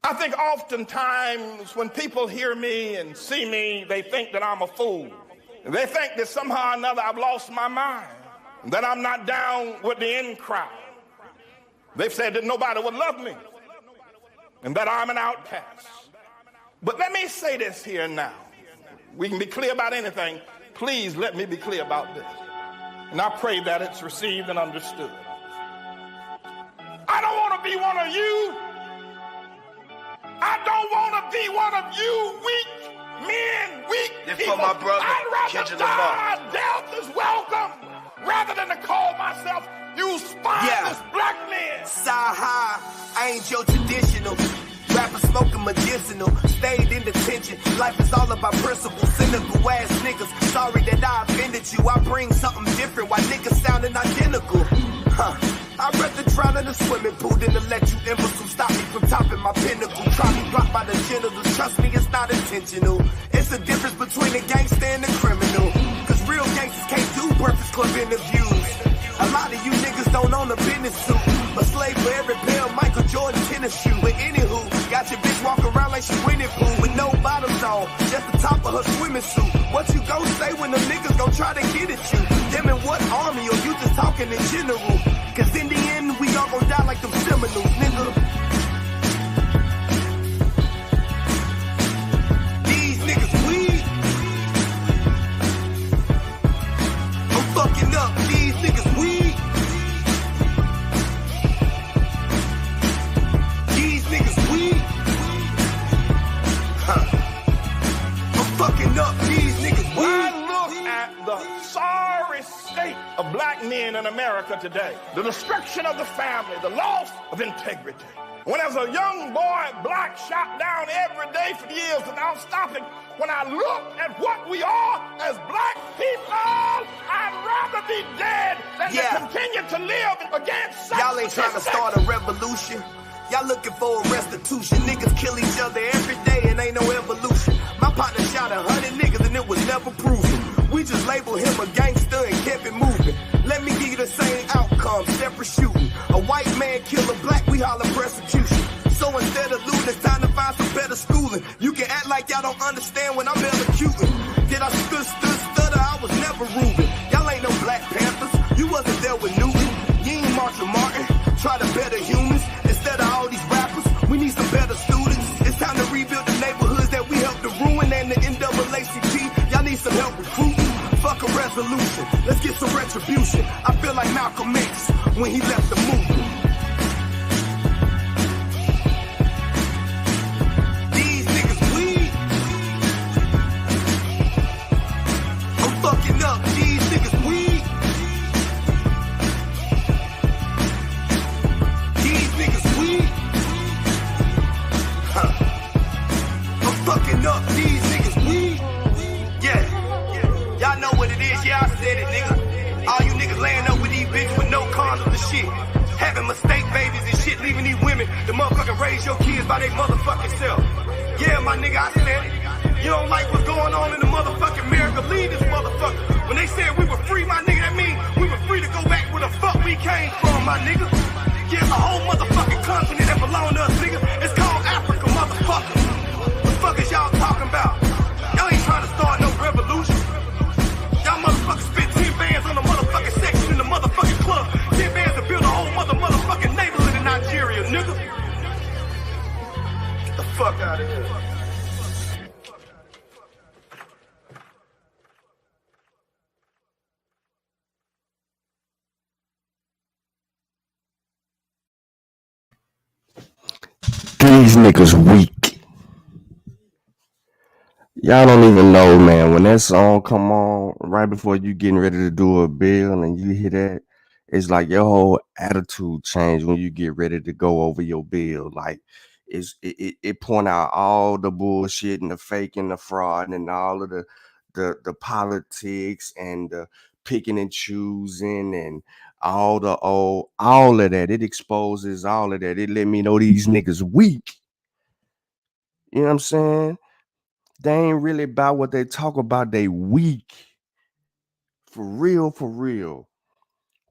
I think oftentimes when people hear me and see me, they think that I'm a fool. They think that somehow or another I've lost my mind, that I'm not down with the in crowd. They've said that nobody would love me and that I'm an outcast. But let me say this here now. We can be clear about anything. Please let me be clear about this. And I pray that it's received and understood. I don't want to be one of you. I don't want to be one of you weak men, weak people. For my brother, I'd rather Kendrick die, Lamar. death is welcome, rather than to call myself you spineless black men. Side high, I ain't your traditional. Rapper smoking medicinal, stayed in detention. Life is all about principles, cynical ass niggas. Sorry that I offended you. I bring something different while niggas sounding identical. I'd rather drown in a swimming pool than to let you imbecile stop me from topping my pinnacle. Try me blocked by the genitals. Trust me, it's not intentional. It's the difference between a gangster and a criminal. Cause real gangsters can't do Breakfast Club interviews. A lot of you niggas don't own a business suit. A slave for every pair of Michael Jordan tennis shoe. But anywho, got your bitch walking around like she winning pool with no bottoms on, just the top of her swimming suit. What you gon' say when the niggas gon' try to get at you? Them in what army, or you just talking in general? Cause in the end, we all gon' die like them Seminoles, nigga. These niggas weak. I'm fucking up, these niggas weak. These niggas weak. I'm fucking up, these niggas weak. I look at the sorry state of black men in America today, the destruction of the family, the loss of integrity. When as a young boy, black shot down every day for years without stopping, when I look at what we are as black people, I'd rather be dead than to continue to live against such. Y'all ain't trying to start a revolution. Y'all looking for a restitution. Niggas kill each other every day and ain't no evolution. My partner shot 100 niggas and it was never proven. We just labeled him a gangster and kept it moving. Let me give you the same outcome, separate shooting. A white man kill a black, we holler persecution. So instead of looting, it's time to find some better schooling. You can act like y'all don't understand when I'm elocuting. Did I stutter? I was never Reuben. Y'all ain't no Black Panthers. You wasn't there with Newton. You ain't Marshall Martin. Try to better humans. Instead of all these rappers, we need some better students. It's time to rebuild the neighborhoods that we helped to ruin. And the NAACP, y'all need some help recruiting. Fuck a resolution, let's get some retribution. I feel like Malcolm X when he left the movement. These niggas weak. I'm fucking up, these niggas weak. These niggas weak. I'm fucking up, these niggas weak. Yeah. Y'all know what it is, yeah, I said it, nigga. All you niggas laying up with these bitches with no condoms and shit. Having mistake babies and shit, leaving these women to motherfucking raise your kids by their motherfucking self. Yeah, my nigga, I said it. You don't like what's going on in the motherfucking America, leave this motherfucker. When they said we were free, my nigga, that mean we were free to go back where the fuck we came from, my nigga. Yeah, it's a whole motherfucking continent that belong to us, nigga. It's called Africa, motherfucker. What the fuck is y'all talking about? Y'all ain't trying to start no revolution. Y'all motherfuckers spent 10 bands on the motherfucking section in the motherfucking club. 10 bands to build a whole motherfucking neighborhood in Nigeria, nigga. Get the fuck out of here. These niggas weak. Y'all don't even know, man. When that song come on right before you getting ready to do a bill and you hear that, it's like your whole attitude change when you get ready to go over your bill. Like it point out all the bullshit and the fake and the fraud and all of the politics and the picking and choosing and all of that. It exposes all of that. It let me know these niggas weak. You know what I'm saying? They ain't really about what they talk about. They weak. For real, for real.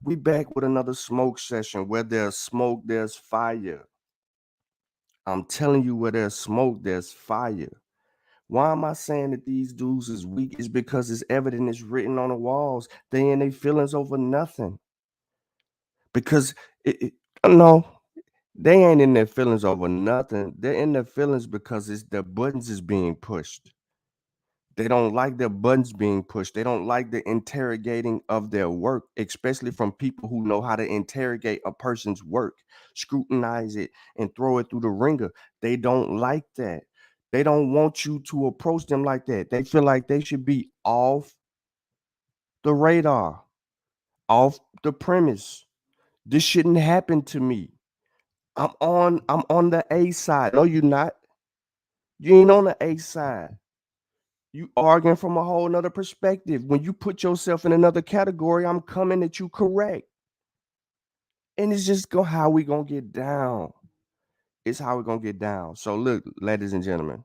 We back with another smoke session. Where there's smoke, there's fire. I'm telling you, where there's smoke, there's fire. Why am I saying that these dudes is weak? It's because it's evident, it's written on the walls. They in their feelings over nothing. Because no, they ain't in their feelings over nothing. They're in their feelings because it's their buttons is being pushed. They don't like their buttons being pushed. They don't like the interrogating of their work, especially from people who know how to interrogate a person's work, scrutinize it, and throw it through the ringer. They don't like that. They don't want you to approach them like that. They feel like they should be off the radar, off the premise. This shouldn't happen to me. I'm on the A side. No, you're not. You ain't on the A side. You arguing from a whole nother perspective. When you put yourself in another category, I'm coming at you correct. And it's just how we gonna get down. It's how we're gonna get down. So look, ladies and gentlemen,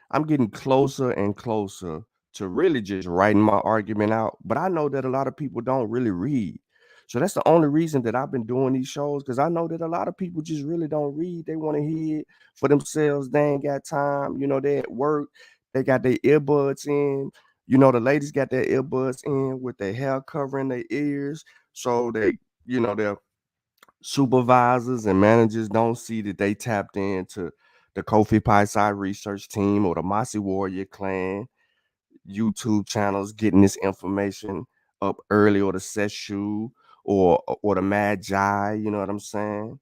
I'm getting closer and closer to really just writing my argument out. But I know that a lot of people don't really read. So that's the only reason that I've been doing these shows, because I know that a lot of people just really don't read. They want to hear it for themselves. They ain't got time. They at work. They got their earbuds in. The ladies got their earbuds in with their hair covering their ears. So their supervisors and managers don't see that they tapped into the Kofi Pi Side research team or the Mossy Warrior Clan YouTube channels, getting this information up early, or the Seshu or the Magi, you know what I'm saying?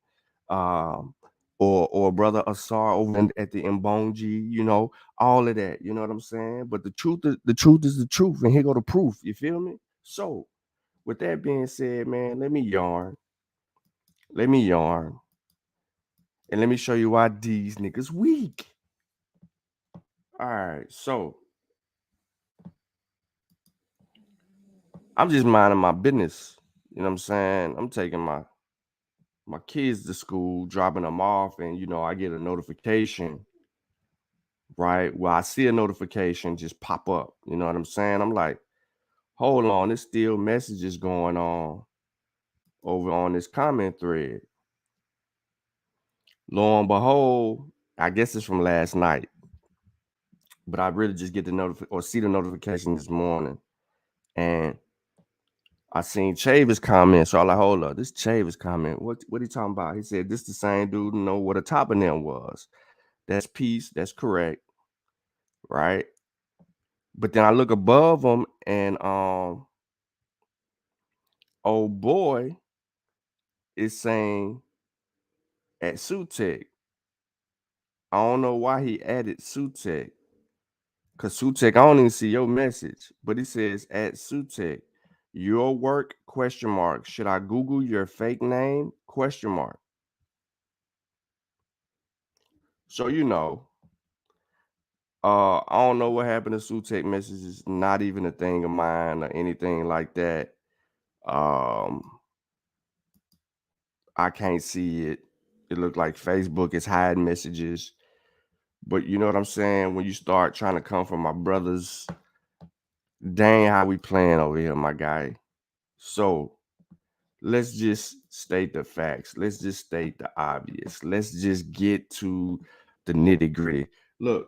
Um, or brother Asar over at the Mbonji, all of that, you know what I'm saying? But the truth is the truth, and here go the proof. You feel me? So, with that being said, man, let me yarn. And let me show you why these niggas weak. All right, so I'm just minding my business. You know what I'm saying? I'm taking my kids to school, dropping them off, and I get a notification, right? Well, I see a notification just pop up. You know what I'm saying? I'm like, hold on, there's still messages going on over on this comment thread. Lo and behold, I guess it's from last night, but I really just get see the notification this morning, and I seen Chavis comment. So I'm like, hold up, this Chavis comment. What he talking about? He said, this the same dude know what a top of them was. That's peace. That's correct. Right. But then I look above him, and old boy is saying at Sutek. I don't know why he added Sutek. Cause Sutek, I don't even see your message. But he says at Sutek, your work, ? Should I Google your fake name? ? So I don't know what happened to Sutek messages. Not even a thing of mine or anything like that. I can't see it. It looked like Facebook is hiding messages. But you know what I'm saying? When you start trying to come from my brothers, dang how we playing over here, my guy. So let's just state the facts. Let's just state the obvious. Let's just get to the nitty gritty. Look,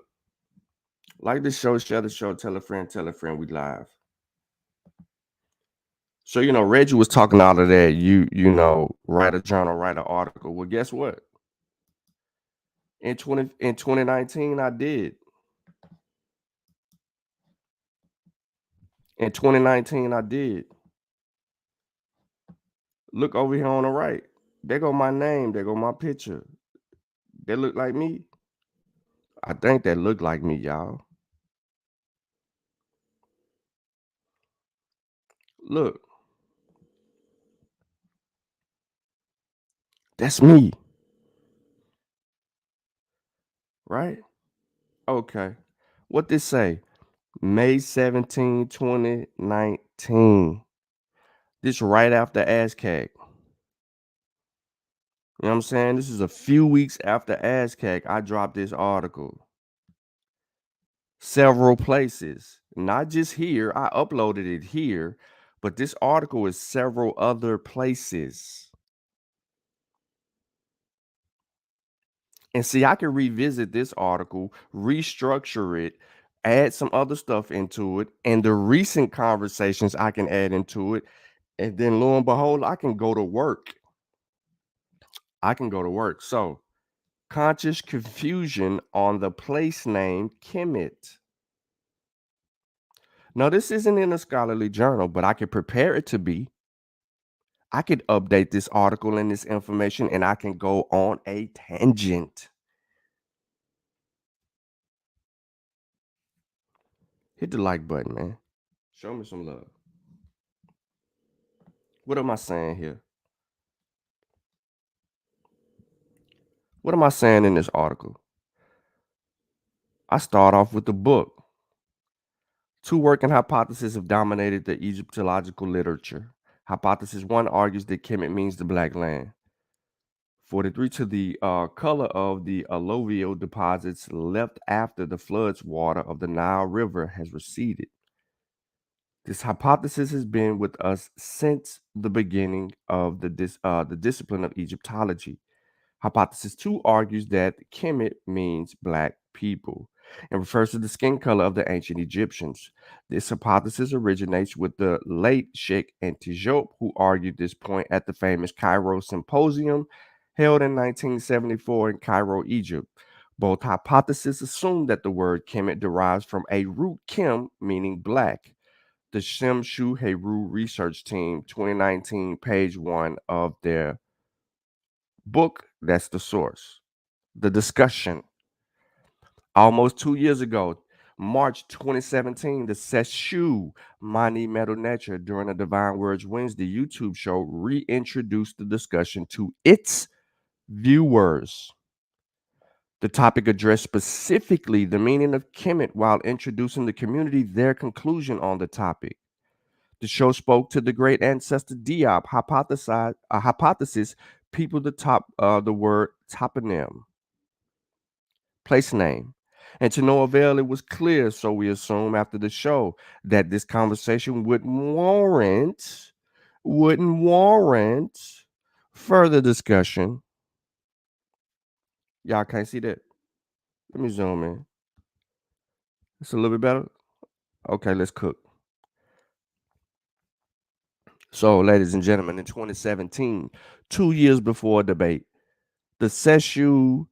like the show, share the show, tell a friend, we live. So, Reggie was talking out of that, write a journal, write an article. Well, guess what? In 2019, I did. In 2019, I did. Look over here on the right. There go my name. There go my picture. That look like me? I think that look like me, y'all. Look. That's me. Right? Okay. What this say? May 17, 2019. This right after ASCAC. You know what I'm saying? This is a few weeks after ASCAC. I dropped this article. Several places. Not just here. I uploaded it here. But this article is several other places. And see, I can revisit this article, restructure it, add some other stuff into it, and the recent conversations I can add into it. And then lo and behold, I can go to work. I can go to work. So, conscious confusion on the place name Kemet. Now, this isn't in a scholarly journal, but I could prepare it to be. I could update this article and this information, and I can go on a tangent. Hit the like button, man. Show me some love. What am I saying here? What am I saying in this article? I start off with the book. Two working hypotheses have dominated the Egyptological literature. Hypothesis 1 argues that Kemet means the Black Land. 43 to the color of the alluvial deposits left after the floods water of the Nile River has receded. This hypothesis has been with us since the beginning of the discipline of Egyptology. Hypothesis 2 argues that Kemet means black people and refers to the skin color of the ancient Egyptians. This hypothesis originates with the late Sheikh Antiope, who argued this point at the famous Cairo Symposium held in 1974 in Cairo, Egypt. Both hypotheses assume that the word Kemet derives from a root Kem, meaning black. The Shemshu Heru research team, 2019, page 1 of their book, that's the source. The discussion. Almost 2 years ago, March 2017, the Seshu Mani Metal Nature during the Divine Words Wednesday YouTube show reintroduced the discussion to its viewers. The topic addressed specifically the meaning of Kemet while introducing the community their conclusion on the topic. The show spoke to the great ancestor Diop hypothesis people the word toponym, place name. And to no avail, it was clear, so we assume after the show, that this conversation wouldn't warrant further discussion. Y'all can't see that? Let me zoom in. It's a little bit better. Okay, let's cook. So, ladies and gentlemen, in 2017, 2 years before debate, the Seshu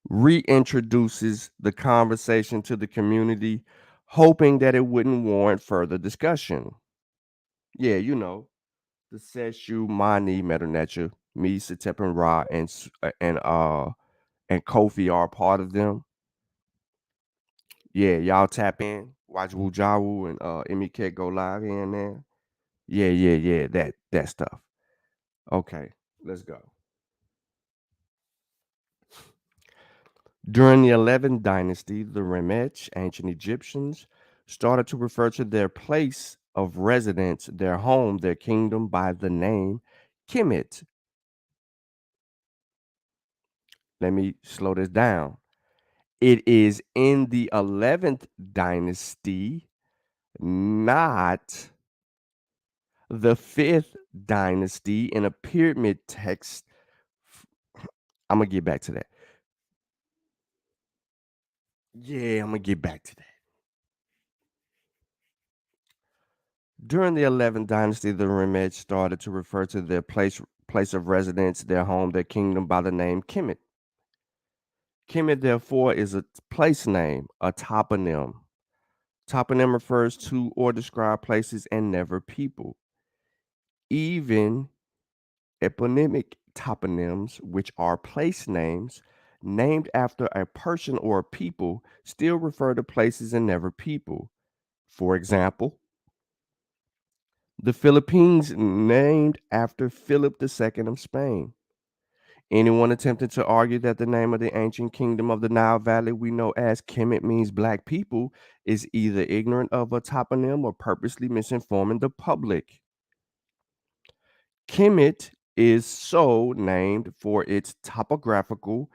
reintroduces the conversation to the community, hoping that it wouldn't warrant further discussion. Yeah, you know, the Seshu Mani Metanetra, me, Setep and Ra, and Kofi are part of them. Yeah, y'all tap in, watch Wu Jawu and Emike go live here and there. Yeah, that stuff. Okay, let's go. During the 11th dynasty, the Remech, ancient Egyptians, started to refer to their place of residence, their home, their kingdom by the name Kemet. Let me slow this down. It is in the 11th dynasty, not the 5th dynasty in a pyramid text. I'm going to get back to that. Yeah, I'm going to get back to that. During the 11th dynasty, the Remech started to refer to their place of residence, their home, their kingdom by the name Kemet. Kemet, therefore, is a place name, a toponym. Toponym refers to or describe places and never people. Even eponymic toponyms, which are place names named after a person or a people, still refer to places and never people. For example, the Philippines named after Philip II of Spain. Anyone attempting to argue that the name of the ancient kingdom of the Nile Valley we know as Kemet means black people is either ignorant of a toponym or purposely misinforming the public. Kemet is so named for its topographical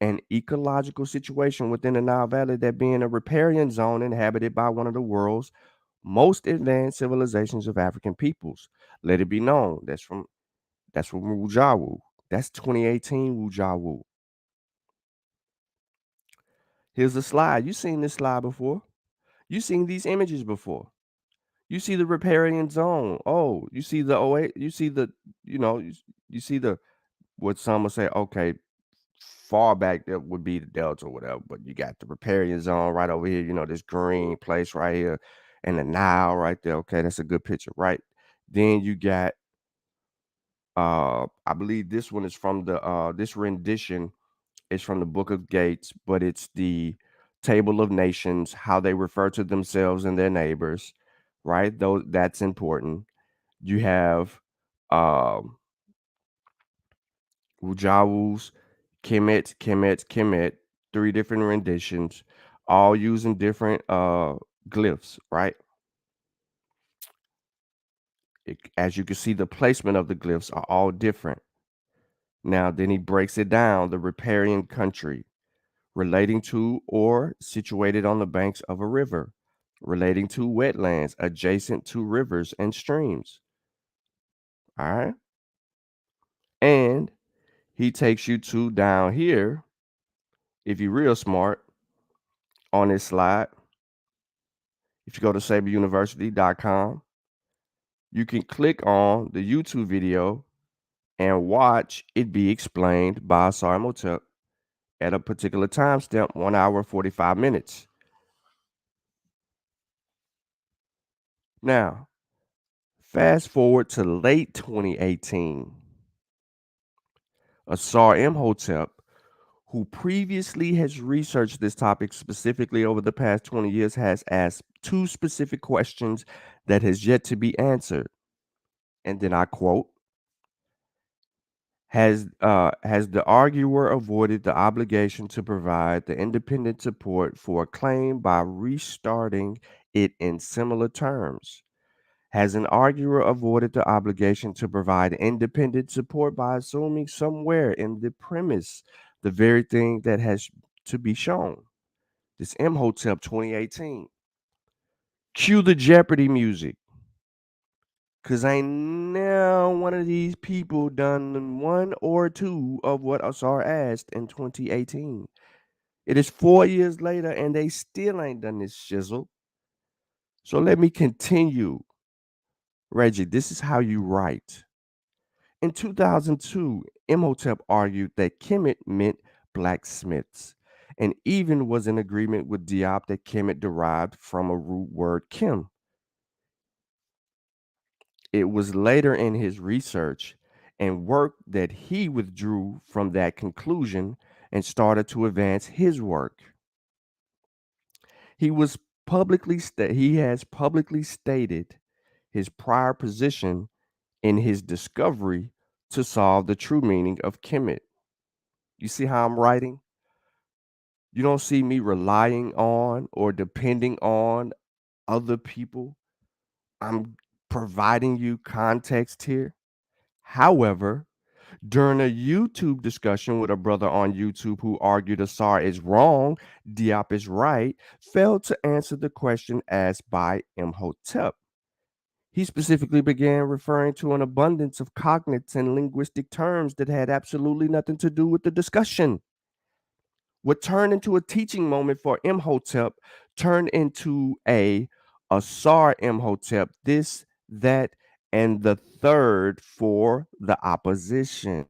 and ecological situation within the Nile Valley, that being a riparian zone inhabited by one of the world's most advanced civilizations of African peoples. Let it be known, that's from Wujawu. That's 2018 Wujawu. Here's a slide. You've seen this slide before. You've seen these images before. You see the riparian zone. Oh, you see the OA. You see the, you see the, what some would say, okay, far back that would be the Delta or whatever, but you got the riparian zone right over here, this green place right here, and the Nile right there. Okay, that's a good picture, right? Then you got I believe this one is from the this rendition is from the Book of Gates, but it's the Table of Nations, how they refer to themselves and their neighbors, right? Though that's important. You have Wujawus, Kemet, three different renditions, all using different glyphs, right? As you can see, the placement of the glyphs are all different. Now, then he breaks it down, the riparian country, relating to or situated on the banks of a river, relating to wetlands adjacent to rivers and streams. All right. And he takes you to down here, if you're real smart, on this slide. If you go to saberuniversity.com, you can click on the YouTube video and watch it be explained by Asar Imhotep at a particular timestamp, 1 hour, 45 minutes. Now, fast forward to late 2018. Asar Imhotep, who previously has researched this topic specifically over the past 20 years, has asked two specific questions that has yet to be answered. And then I quote, has the arguer avoided the obligation to provide the independent support for a claim by restarting it in similar terms? Has an arguer avoided the obligation to provide independent support by assuming somewhere in the premise the very thing that has to be shown? This Imhotep 2018. Cue the Jeopardy music. Cause ain't now one of these people done one or two of what Asar asked in 2018. It is 4 years later and they still ain't done this shizzle. So let me continue. Reggie, this is how you write. In 2002, Imhotep argued that Kemet meant blacksmiths, and even was in agreement with Diop that Kemet derived from a root word Kim. It was later in his research and work that he withdrew from that conclusion and started to advance his work. He has publicly stated his prior position in his discovery to solve the true meaning of Kemet. You see how I'm writing? You don't see me relying on or depending on other people. I'm providing you context here. However, during a YouTube discussion with a brother on YouTube who argued Asar is wrong, Diop is right, failed to answer the question asked by Imhotep. He specifically began referring to an abundance of cognates and linguistic terms that had absolutely nothing to do with the discussion. What turned into a teaching moment for Imhotep turned into a Asar Imhotep, this, that, and the third for the opposition.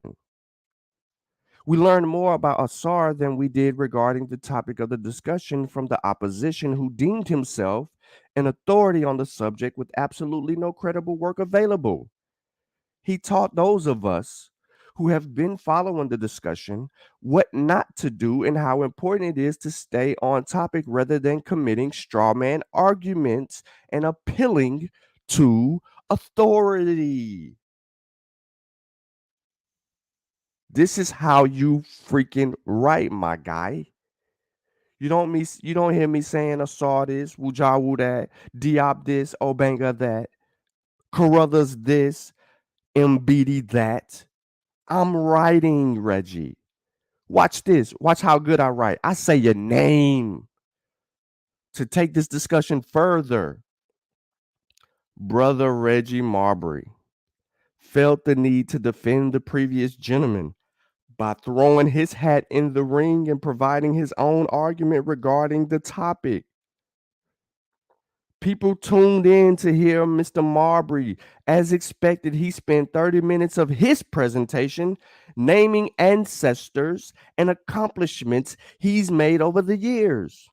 We learned more about Asar than we did regarding the topic of the discussion from the opposition, who deemed himself an authority on the subject with absolutely no credible work available. He taught those of us who have been following the discussion what not to do and how important it is to stay on topic rather than committing straw man arguments and appealing to authority. This is how you freaking write, my guy. You don't hear me saying Asar this, Wujawu that, Diop this, Obanga that, Carruthers this, Mbidi that. I'm writing, Reggie. Watch this. Watch how good I write. I say your name to take this discussion further. Brother Reggie Marbury felt the need to defend the previous gentleman by throwing his hat in the ring and providing his own argument regarding the topic. People tuned in to hear Mr. Marbury. As expected, he spent 30 minutes of his presentation naming ancestors and accomplishments he's made over the years.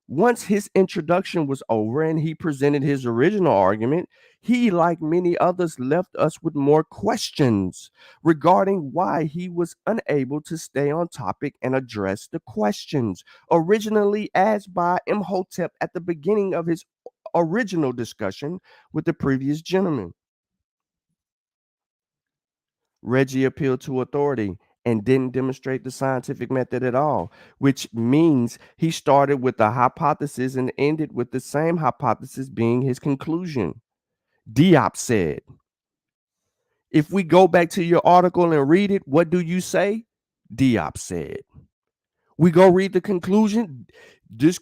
Once his introduction was over and he presented his original argument, he, like many others, left us with more questions regarding why he was unable to stay on topic and address the questions originally asked by Imhotep at the beginning of his original discussion with the previous gentleman. Reggie appealed to authority and didn't demonstrate the scientific method at all, which means he started with a hypothesis and ended with the same hypothesis being his conclusion. Diop said, if we go back to your article and read it, what do you say? Diop said. We go read the conclusion. This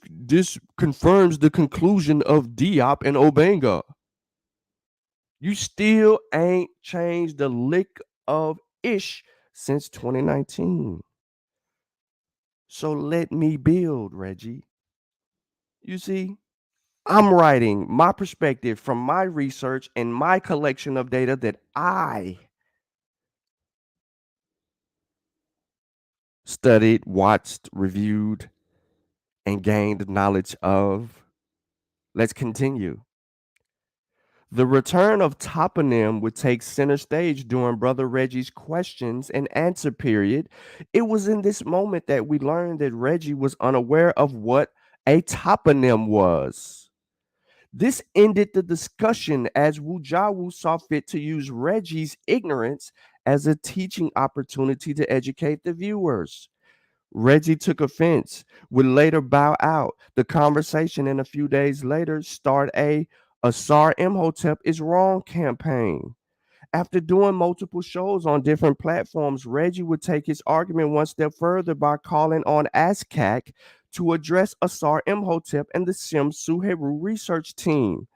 confirms the conclusion of Diop and Obenga. You still ain't changed the lick of ish since 2019. So let me build, Reggie. You see, I'm writing my perspective from my research and my collection of data that I studied, watched, reviewed, and gained knowledge of. Let's continue. The return of toponym would take center stage during Brother Reggie's questions and answer period. It was in this moment that we learned that Reggie was unaware of what a toponym was. This ended the discussion as Wujawu saw fit to use Reggie's ignorance as a teaching opportunity to educate the viewers. Reggie took offense, would later bow out. The conversation, and a few days later, start a Asar Imhotep is wrong campaign. After doing multiple shows on different platforms, Reggie would take his argument one step further by calling on ASCAC to address Asar Imhotep and the Shem Suheru research team.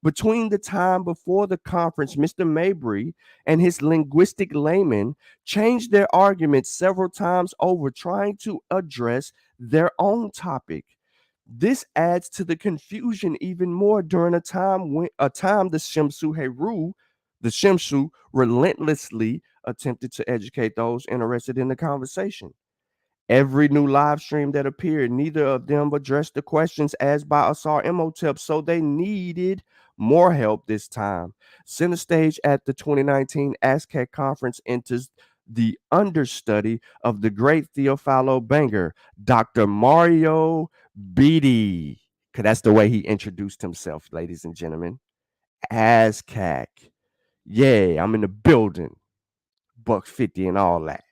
Between the time before the conference, Mr. Mabry and his linguistic layman changed their arguments several times over, trying to address their own topic. This adds to the confusion even more during a time the Shemsu relentlessly attempted to educate those interested in the conversation. Every new live stream that appeared, neither of them addressed the questions asked by Asar Imhotep, so they needed more help this time. Center stage at the 2019 ASCAC conference enters the understudy of the great Theophilo Banger, Dr. Mario Beatty. Because that's the way he introduced himself, ladies and gentlemen. ASCAC. Yeah, I'm in the building. $150 and all that.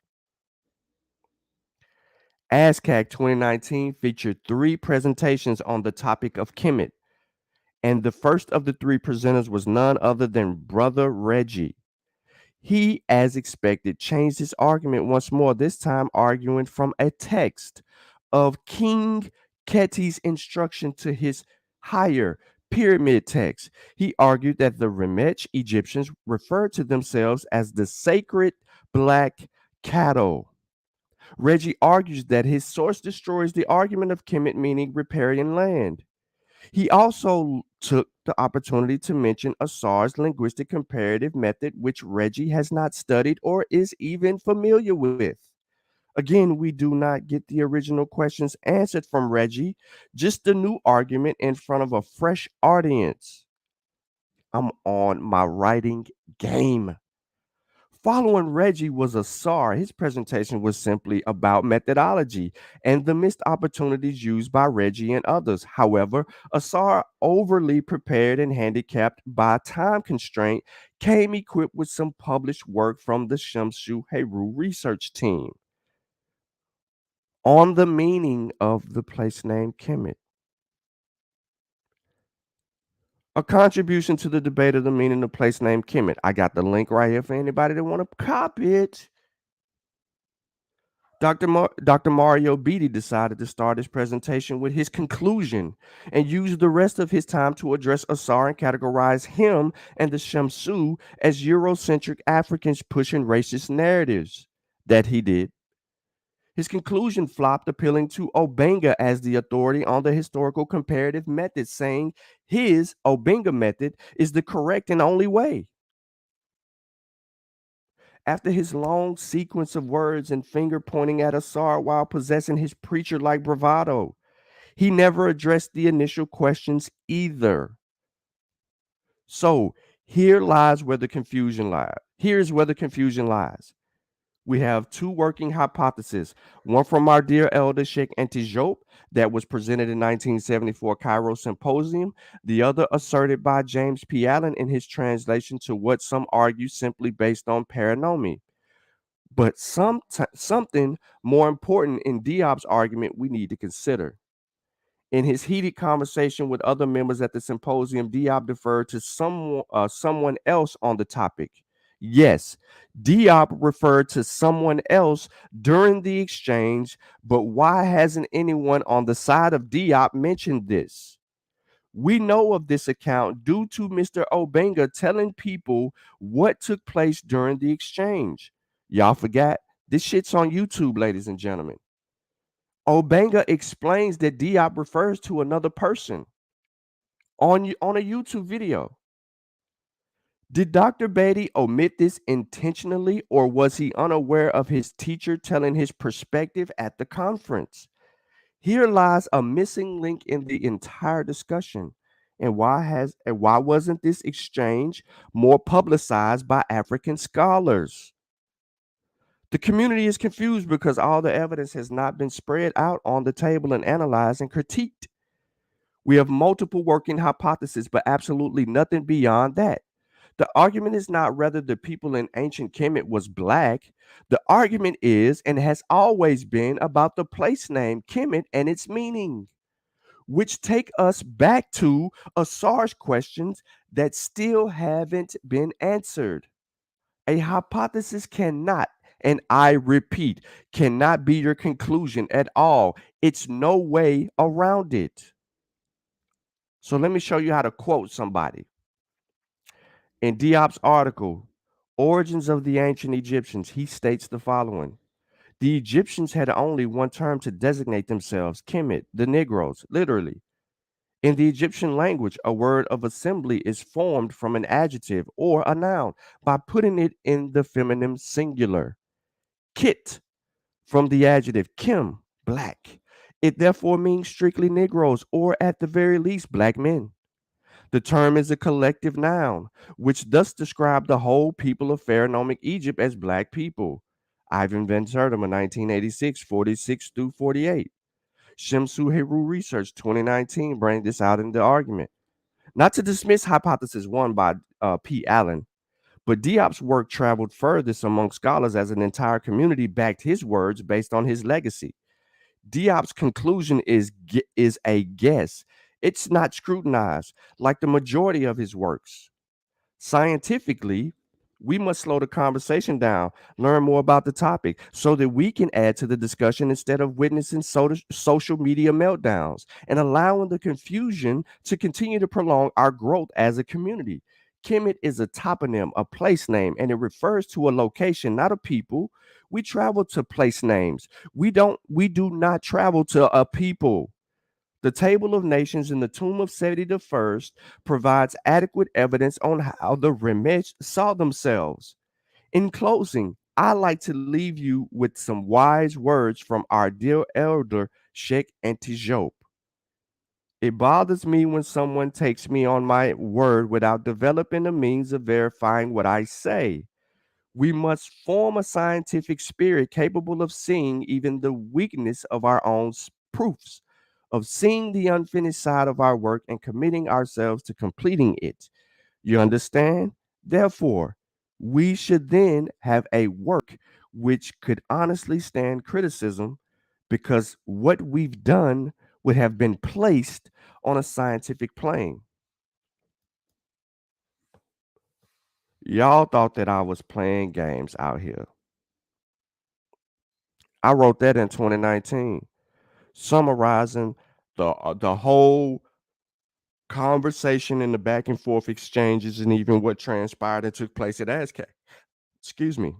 ASCAC 2019 featured 3 presentations on the topic of Kemet, and the first of the 3 presenters was none other than Brother Reggie. He, as expected, changed his argument once more, this time arguing from a text of King Keti's instruction to his higher pyramid text. He argued that the Remech Egyptians referred to themselves as the sacred black cattle. Reggie argues that his source destroys the argument of Kemet meaning riparian land. He also took the opportunity to mention Asar's linguistic comparative method, which Reggie has not studied or is even familiar with. Again, we do not get the original questions answered from Reggie, just the new argument in front of a fresh audience. I'm on my writing game. Following Reggie was Asar. His presentation was simply about methodology and the missed opportunities used by Reggie and others. However, Asar, overly prepared and handicapped by time constraint, came equipped with some published work from the Shamsu Heru research team on the meaning of the place name Kemet. A contribution to the debate of the meaning of place name Kemet. I got the link right here for anybody that want to copy it. Dr. Mario Beatty decided to start his presentation with his conclusion and used the rest of his time to address Asar and categorize him and the Shamsu as Eurocentric Africans pushing racist narratives. that he did. His conclusion flopped, appealing to Obenga as the authority on the historical comparative method, saying his Obenga method is the correct and only way. After his long sequence of words and finger pointing at Asar while possessing his preacher like bravado, he never addressed the initial questions either. So here's where the confusion lies. We have two working hypotheses, one from our dear elder Sheikh Antijope that was presented in 1974 Cairo Symposium, the other asserted by James P. Allen in his translation to what some argue simply based on paranomy. But something more important in Diop's argument we need to consider. In his heated conversation with other members at the symposium, Diop deferred to someone else on the topic. Yes, Diop referred to someone else during the exchange, but why hasn't anyone on the side of Diop mentioned this? We know of this account due to Mr. Obenga telling people what took place during the exchange. Y'all forgot? This shit's on YouTube, ladies and gentlemen. Obenga explains that Diop refers to another person on a YouTube video. Did Dr. Beatty omit this intentionally, or was he unaware of his teacher telling his perspective at the conference? Here lies a missing link in the entire discussion. And why wasn't this exchange more publicized by African scholars? The community is confused because all the evidence has not been spread out on the table and analyzed and critiqued. We have multiple working hypotheses, but absolutely nothing beyond that. The argument is not whether the people in ancient Kemet was black. The argument is and has always been about the place name Kemet and its meaning, which take us back to Asar's questions that still haven't been answered. A hypothesis cannot, and I repeat, cannot be your conclusion at all. It's no way around it. So let me show you how to quote somebody. In Diop's article, Origins of the Ancient Egyptians, he states the following. The Egyptians had only one term to designate themselves, Kemet, the Negroes, literally. In the Egyptian language, a word of assembly is formed from an adjective or a noun by putting it in the feminine singular. Kit, from the adjective kim, black. It therefore means strictly Negroes, or at the very least, black men. The term is a collective noun, which thus described the whole people of Pharaonic Egypt as black people. Ivan Van Sertima, 1986, 46 through 48. Shamsu Heru Research, 2019, bring this out in the argument. Not to dismiss hypothesis one by P. Allen, but Diop's work traveled furthest among scholars as an entire community backed his words based on his legacy. Diop's conclusion is a guess. It's not scrutinized like the majority of his works. Scientifically, we must slow the conversation down, learn more about the topic so that we can add to the discussion instead of witnessing social media meltdowns and allowing the confusion to continue to prolong our growth as a community. Kemet is a toponym, a place name, and it refers to a location, not a people. We travel to place names. We do not travel to a people. The Table of Nations in the tomb of Seti I provides adequate evidence on how the Remesh saw themselves. In closing, I like to leave you with some wise words from our dear elder Sheikh Antijope. It bothers me when someone takes me on my word without developing a means of verifying what I say. We must form a scientific spirit capable of seeing even the weakness of our own proofs, of seeing the unfinished side of our work and committing ourselves to completing it. You understand? Therefore, we should then have a work which could honestly stand criticism because what we've done would have been placed on a scientific plane. Y'all thought that I was playing games out here. I wrote that in 2019, summarizing the whole conversation and the back and forth exchanges and even what transpired and took place at ASCAP. Excuse me.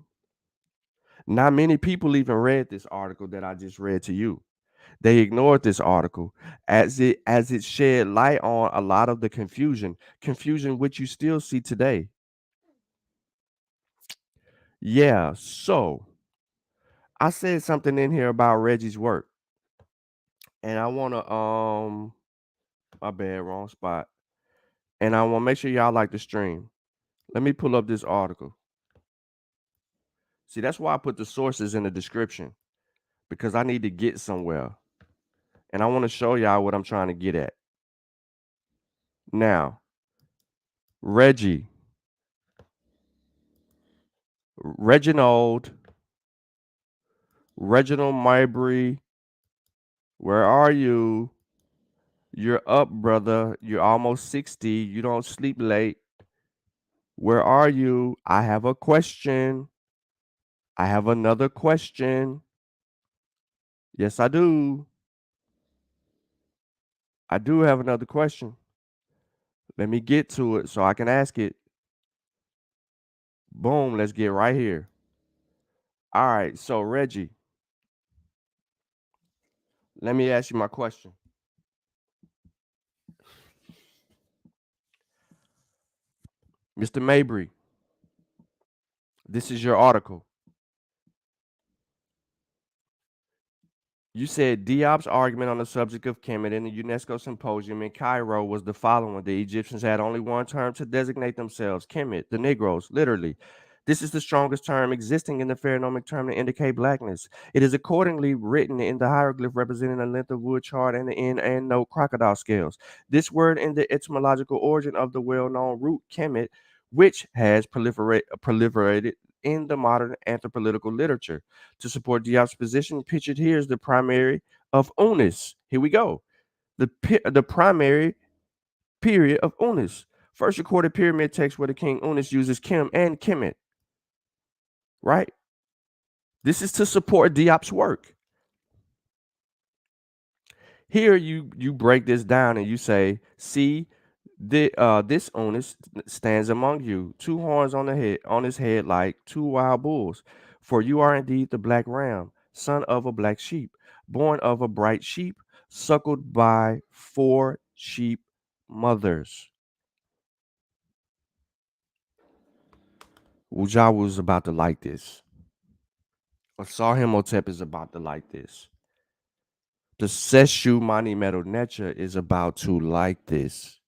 Not many people even read this article that I just read to you. They ignored this article as it shed light on a lot of the confusion which you still see today. Yeah, so I said something in here about Reggie's work, and I want to my bad, wrong spot. And I want to make sure y'all like the stream. Let me pull up this article. See, that's why I put the sources in the description, because I need to get somewhere. And I want to show y'all what I'm trying to get at. Now, Reginald Mabry, where are you? You're up, brother. You're almost 60. You don't sleep late. Where are you? I have a question. I have another question. Yes, I do. I do have another question. Let me get to it so I can ask it. Boom, let's get right here. All right, so Reggie, let me ask you my question. Mr. Mabry, this is your article. You said Diop's argument on the subject of Kemet in the UNESCO symposium in Cairo was the following. The Egyptians had only one term to designate themselves, Kemet, the Negroes, literally. This is the strongest term existing in the pheronomic term to indicate blackness. It is accordingly written in the hieroglyph representing a length of wood chart and the end and note crocodile scales. This word in the etymological origin of the well-known root Kemet, which has proliferated in the modern anthropological literature. To support Diop's position, pictured here is the primary of Unis. Here we go. The primary period of Unis. First recorded pyramid text where the king Unis uses Kim and Kemet. Right? This is to support Diop's work. Here you break this down and you say, see, this Unis stands among you, two horns on his head like two wild bulls. For you are indeed the black ram, son of a black sheep, born of a bright sheep, suckled by 4 sheep mothers. Wuja was about to like this. Asarhimotep is about to like this. The Seshu Mani Metal Necha is about to like this.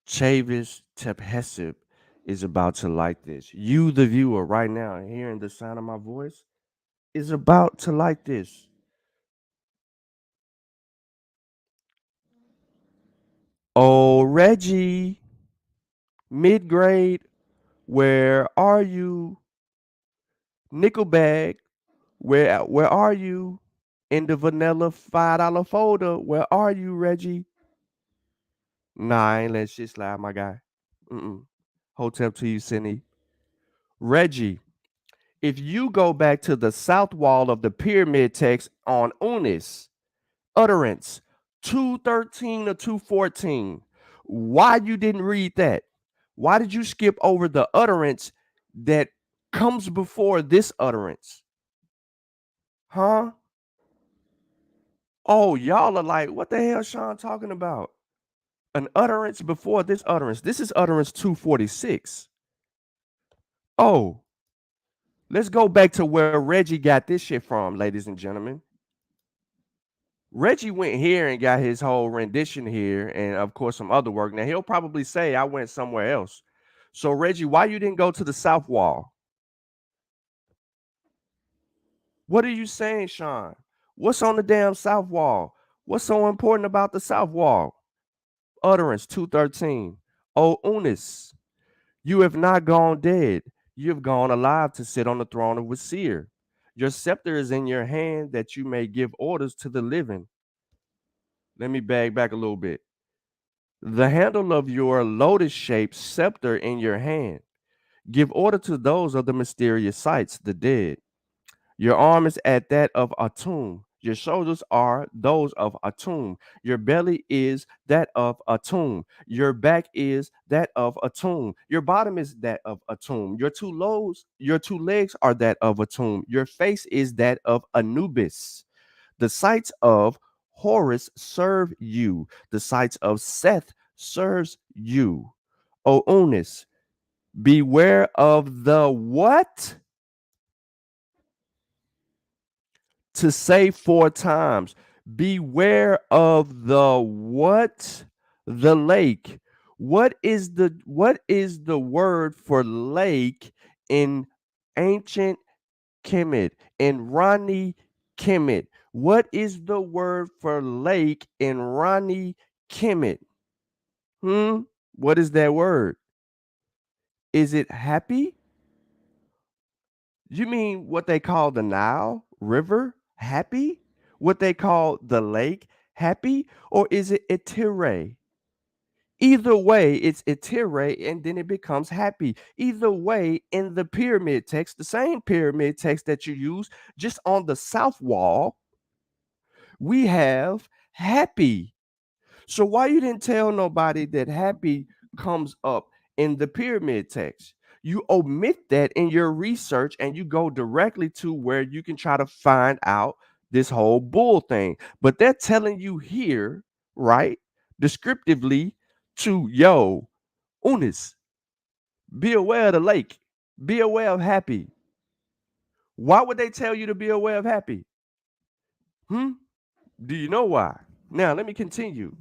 Chavis Tephesip is about to like this. You, the viewer, right now, hearing the sound of my voice, is about to like this. Oh, Reggie, mid-grade, where are you? Nickelbag, where are you? In the vanilla $5 folder, where are you, Reggie? Nah, I ain't let shit slide, my guy. Hotep to you, Cindy. Reggie, if you go back to the south wall of the pyramid text on Unis, utterance 213 or 214, why you didn't read that? Why did you skip over the utterance that comes before this utterance? Huh? Oh, y'all are like, what the hell Sean talking about? An utterance before this utterance. This is utterance 246. Oh, let's go back to where Reggie got this shit from, ladies and gentlemen. Reggie went here and got his whole rendition here, and of course some other work. Now he'll probably say I went somewhere else. So Reggie, why you didn't go to the south wall? What are you saying, Sean? What's on the damn south wall? What's so important about the south wall? Utterance 213. O Unis, you have not gone dead. You have gone alive to sit on the throne of Wasir. Your scepter is in your hand that you may give orders to the living. Let me bag back a little bit. The handle of your lotus-shaped scepter in your hand. Give order to those of the mysterious sights, the dead. Your arm is at that of Atum. Your shoulders are those of a tomb. Your belly is that of a tomb. Your back is that of a tomb. Your bottom is that of a tomb. Your two legs are that of a tomb. Your face is that of Anubis. The sites of Horus serve you. The sites of Seth serves you. O Unis, beware of the what? To say 4 times. Beware of the what? The lake. What is the word for lake in ancient Kemet, in Rani Kemet? What is the word for lake in Rani Kemet? What is that word? Is it happy? You mean what they call the Nile River happy? What they call the lake happy? Or is it Etire? Either way, it's Etire and then it becomes happy. Either way, in the pyramid text, the same pyramid text that you use, just on the south wall, we have happy. So why you didn't tell nobody that happy comes up in the pyramid text? You omit that in your research and you go directly to where you can try to find out this whole bull thing. But they're telling you here, right, descriptively to Unis, be aware of the lake, be aware of happy. Why would they tell you to be aware of happy? Do you know why? Now, let me continue.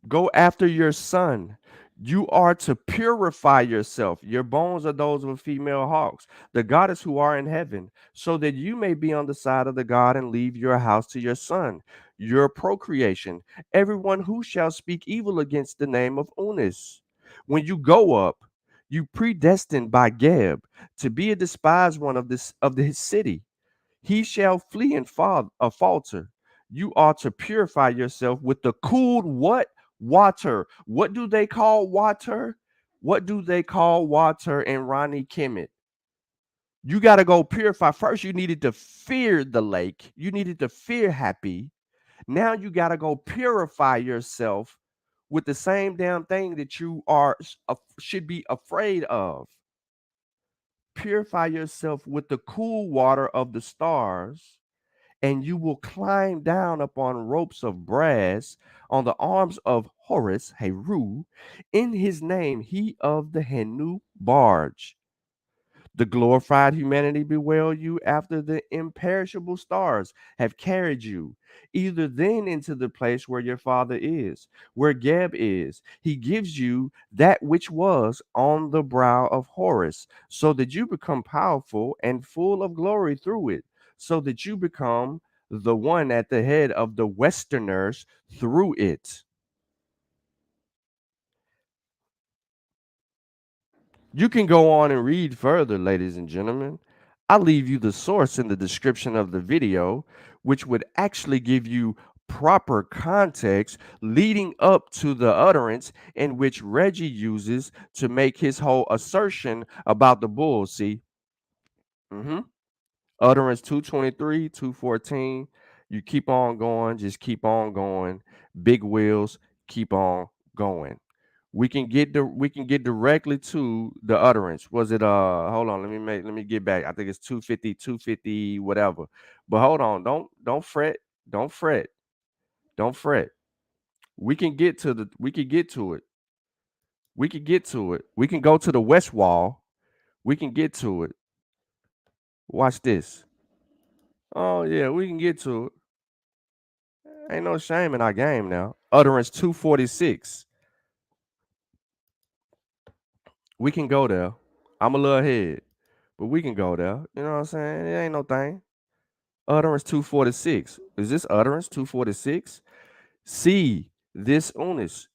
Go after your son. You are to purify yourself. Your bones are those of female hawks, the goddess who are in heaven, so that you may be on the side of the god and leave your house to your son, your procreation, everyone who shall speak evil against the name of Unis. When you go up, you predestined by Geb to be a despised one of his city. He shall flee and falter. You are to purify yourself with the cooled what? Water. What do they call water? What do they call water in Rani Kemet? You got to go purify. First, you needed to fear the lake. You needed to fear happy. Now you got to go purify yourself with the same damn thing that you should be afraid of. Purify yourself with the cool water of the stars, and you will climb down upon ropes of brass on the arms of Horus, Heru, in his name, he of the Henu barge. The glorified humanity bewail you after the imperishable stars have carried you, either then into the place where your father is, where Geb is. He gives you that which was on the brow of Horus, so that you become powerful and full of glory through it, so that you become the one at the head of the Westerners through it. You can go on and read further, ladies and gentlemen. I'll leave you the source in the description of the video, which would actually give you proper context leading up to the utterance in which Reggie uses to make his whole assertion about the bull. See? Utterance 223, 214. You keep on going, just keep on going. Big wheels, keep on going. We can get directly to the utterance. Was it hold on, let me get back. I think it's 250, whatever. But hold on, don't fret. We can get to it. We can get to it. We can go to the west wall. We can get to it. Watch this. Oh yeah, we can get to it. Ain't no shame in our game now. Utterance 246. We can go there. I'm a little ahead, but we can go there. You know what I'm saying? It ain't no thing. Utterance 246. Is this utterance 246? See this Unis.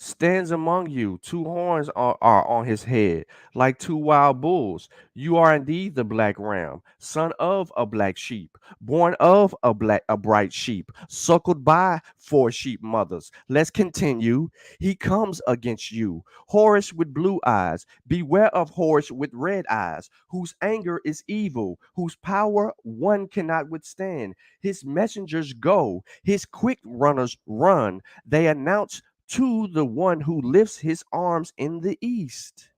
stands among you. Two horns are on his head, like two wild bulls. You are indeed the black ram, son of a black sheep, born of a bright sheep, suckled by four sheep mothers. Let's continue. He comes against you, Horus with blue eyes. Beware of Horus with red eyes, whose anger is evil, whose power one cannot withstand. His messengers go, his quick runners run. They announce to the one who lifts his arms in the east,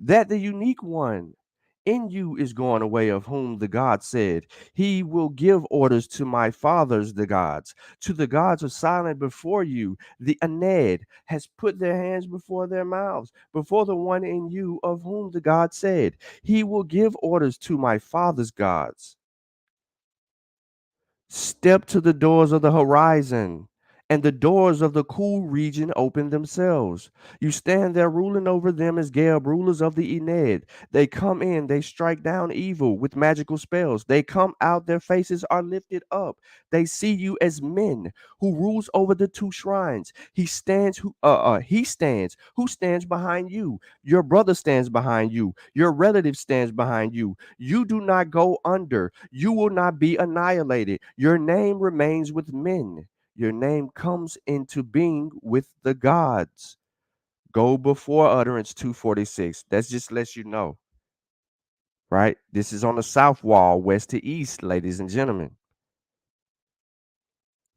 that the unique one in you is gone away, of whom the God said, he will give orders to my fathers, the gods, to the gods of silent before you. The Aned has put their hands before their mouths, before the one in you, of whom the God said, he will give orders to my father's gods. Step to the doors of the horizon, and the doors of the cool region open themselves. You stand there ruling over them as Geb, rulers of the Ened. They come in, they strike down evil with magical spells. They come out, their faces are lifted up. They see you as men who rules over the two shrines. He stands who stands behind you. Your brother stands behind you. Your relative stands behind you. You do not go under. You will not be annihilated. Your name remains with men. Your name comes into being with the gods. Go before utterance 246. That just lets you know, right? This is on the south wall, west to east, ladies and gentlemen.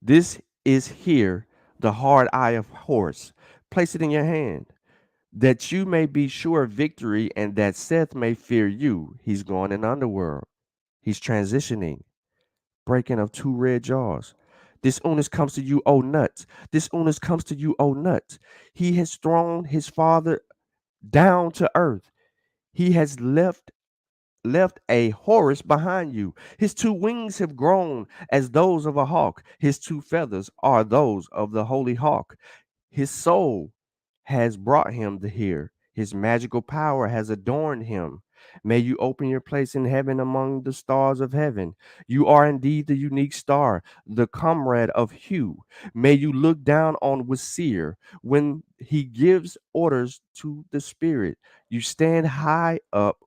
This is here, the hard eye of Horus. Place it in your hand, that you may be sure of victory, and that Seth may fear you. He's going in underworld. He's transitioning. Breaking of two red jaws. This onus comes to you, O nuts. This onus comes to you, O nuts. He has thrown his father down to earth. He has left a Horus behind you. His two wings have grown as those of a hawk. His two feathers are those of the holy hawk. His soul has brought him to here. His magical power has adorned him. May you open your place in heaven among the stars of heaven. You are indeed the unique star, the comrade of Hu. May you look down on Wasir when he gives orders to the spirit. You stand high up,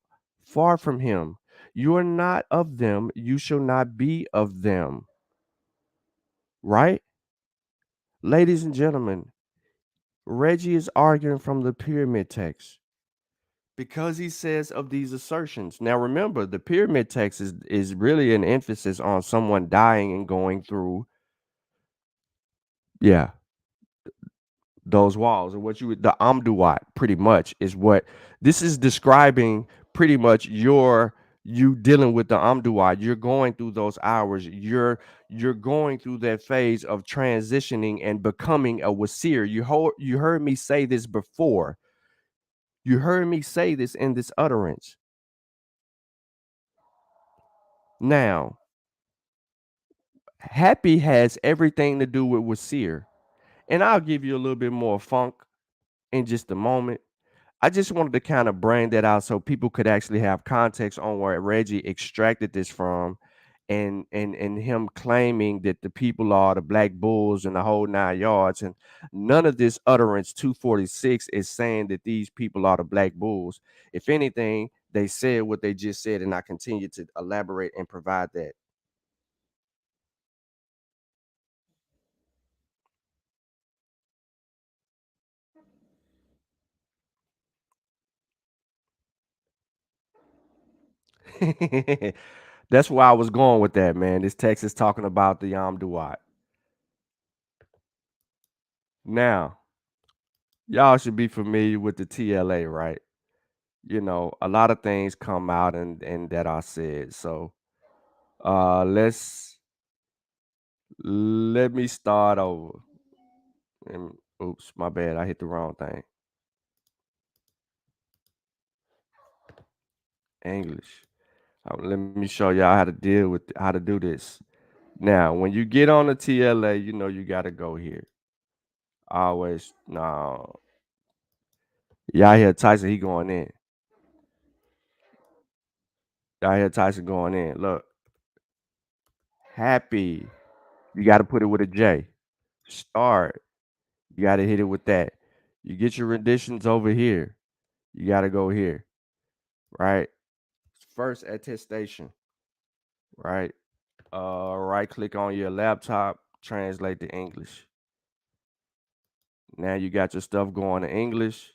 far from him. You are not of them. You shall not be of them. Right? Ladies and gentlemen, Reggie is arguing from the pyramid text because he says of these assertions. Now, remember, the pyramid text is really an emphasis on someone dying and going through, yeah, those walls, or what you would, the Amduat, pretty much is what this is describing. Pretty much, you dealing with the Amduat. You're going through those hours. You're going through that phase of transitioning and becoming a Wasir. You heard me say this before. You heard me say this in this utterance. Now, happy has everything to do with Wasir. And I'll give you a little bit more funk in just a moment. I just wanted to kind of bring that out so people could actually have context on where Reggie extracted this from, and him claiming that the people are the black bulls and the whole 9 yards. And none of this utterance 246 is saying that these people are the black bulls. If anything, they said what they just said, and I continue to elaborate and provide that. That's where I was going with that, man. This text is talking about the Yom Duat. Now, y'all should be familiar with the TLA, right? You know, a lot of things come out and that are said. So let me start over. Oops, my bad. I hit the wrong thing. English. Let me show y'all how to do this. Now, when you get on the TLA, you know you gotta go here. Always no. Y'all hear Tyson, he going in. Y'all hear Tyson going in. Look. Happy. You gotta put it with a J. Start. You gotta hit it with that. You get your renditions over here. You got to go here, right? First attestation, right? Right click on your laptop, translate to English. Now you got your stuff going to English.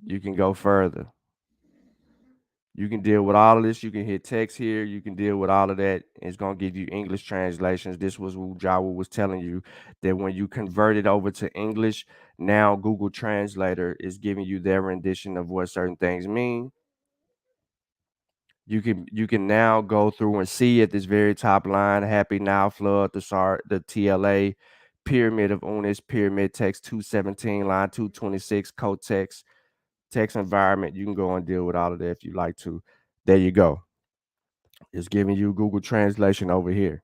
You can go further. You can deal with all of this. You can hit text here. You can deal with all of that. It's going to give you English translations. This was what Jawa was telling you, that when you convert it over to English, now Google Translator is giving you their rendition of what certain things mean. You can now go through and see at this very top line, Happy Now Flood, the TLA, Pyramid of Unis, Pyramid Text 217, line 226, code text environment. You can go and deal with all of that if you like to. There you go. It's giving you Google Translation over here.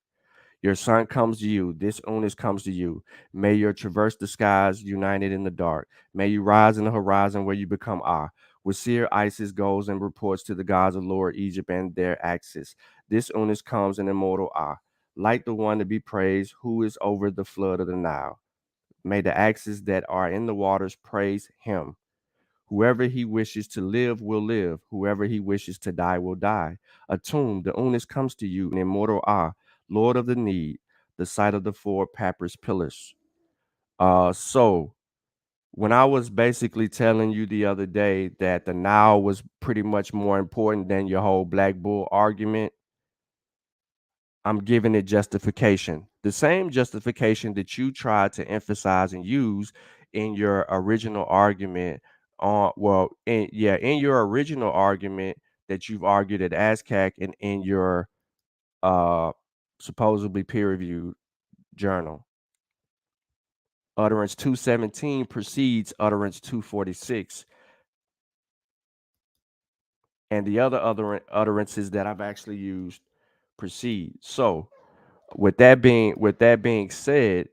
Your sun comes to you. This Unis comes to you. May your traverse the skies united in the dark. May you rise in the horizon where you become Ah. Wazir Isis goes and reports to the gods of Lower Egypt and their axis. This Unis comes an immortal Ah. Like the one to be praised who is over the flood of the Nile. May the axes that are in the waters praise him. Whoever he wishes to live will live. Whoever he wishes to die will die. A tomb, the Unis comes to you, an immortal Ah, Lord of the need, the sight of the four papyrus pillars. So when I was basically telling you the other day that the Nile was pretty much more important than your whole Black Bull argument, I'm giving it justification. The same justification that you tried to emphasize and use in your original argument in your original argument that you've argued at ASCAC and in your supposedly peer-reviewed journal. Utterance 217 precedes utterance 246. And the other utterances that I've actually used precede. So with that being said,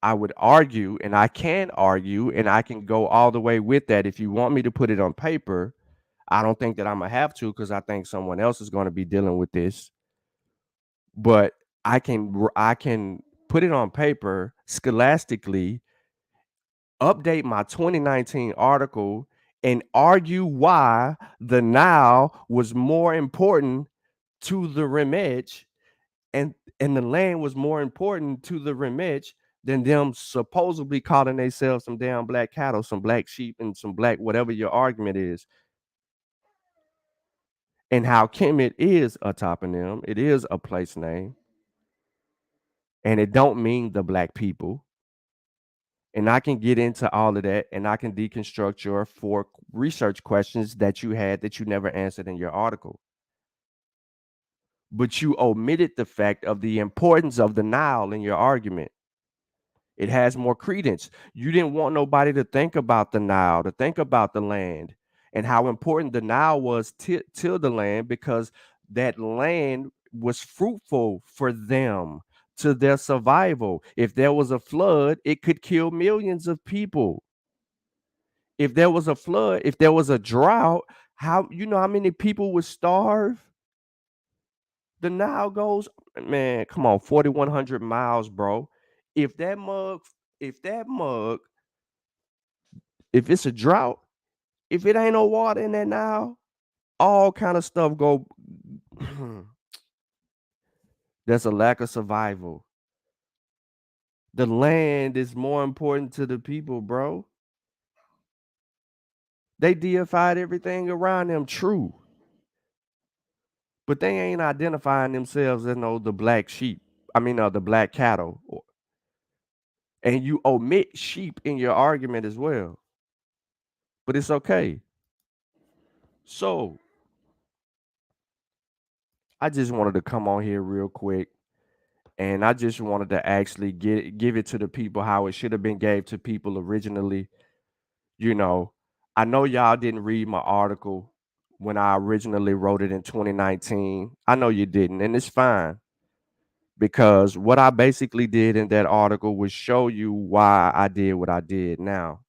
I would argue, and I can argue, and I can go all the way with that. If you want me to put it on paper, I don't think that I'm gonna have to, because I think someone else is going to be dealing with this. But I can put it on paper scholastically, update my 2019 article, and argue why the Nile was more important to the Remech, and the land was more important to the Remech than them supposedly calling themselves some damn black cattle, some black sheep, and some black whatever your argument is. And how Kemet is a toponym, it is a place name, and it don't mean the black people. And I can get into all of that, and I can deconstruct your 4 research questions that you had that you never answered in your article. But you omitted the fact of the importance of the Nile in your argument. It has more credence. You didn't want nobody to think about the Nile, to think about the land, and how important the Nile was to the land, because that land was fruitful for them, to their survival. If there was a flood, it could kill millions of people. If there was a flood, if there was a drought, how many people would starve? The Nile goes, man, come on, 4,100 miles, bro. If that mug, if it's a drought, if it ain't no water in that Nile, all kind of stuff go. There's a lack of survival. The land is more important to the people, bro. They deified everything around them, true. But they ain't identifying themselves as the black sheep. The black cattle. And you omit sheep in your argument as well. But it's okay. So I just wanted to come on here real quick, and I just wanted to actually give it to the people how it should have been gave to people originally. I know y'all didn't read my article when I originally wrote it in 2019. I know you didn't, and it's fine, because what I basically did in that article was show you why I did what I did. Now,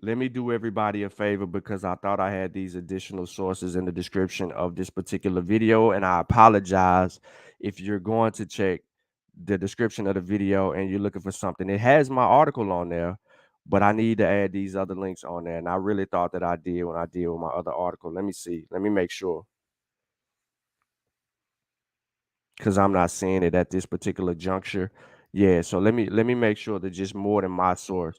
let me do everybody a favor because I thought I had these additional sources in the description of this particular video, and I apologize if you're going to check the description of the video and you're looking for something. It has my article on there, but I need to add these other links on there, and I really thought that I did when I did with my other article. Let me see. Let me make sure, because I'm not seeing it at this particular juncture. Yeah, so let me make sure that just more than my source,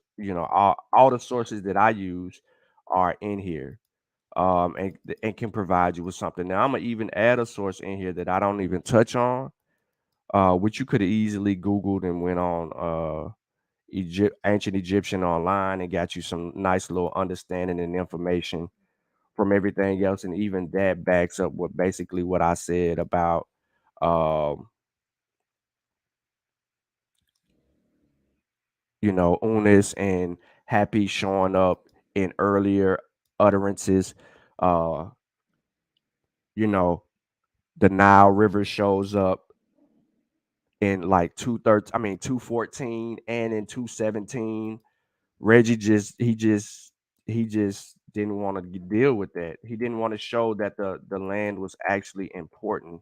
all the sources that I use are in here, and can provide you with something. Now I'm gonna even add a source in here that I don't even touch on, which you could have easily Googled and went on ancient Egyptian online and got you some nice little understanding and information from everything else, and even that backs up what I said about um Unis and Happy showing up in earlier utterances. Uh, you know, the Nile River shows up in like 214 and in 217. Reggie just didn't want to deal with that. He didn't want to show that the land was actually important.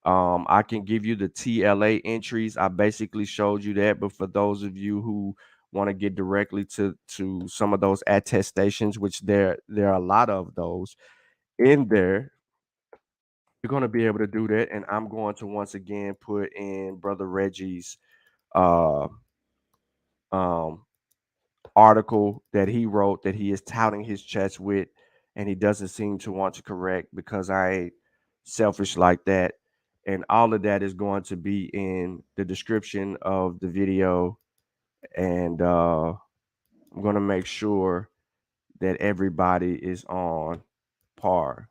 I can give you the TLA entries. I basically showed you that, but for those of you who want to get directly to some of those attestations, which there are a lot of those in there, you're going to be able to do that. And I'm going to once again put in Brother Reggie's uh um article that he wrote that he is touting his chest with, and he doesn't seem to want to correct because I ain't selfish like that. And all of that is going to be in the description of the video. And I'm going to make sure that everybody is on par.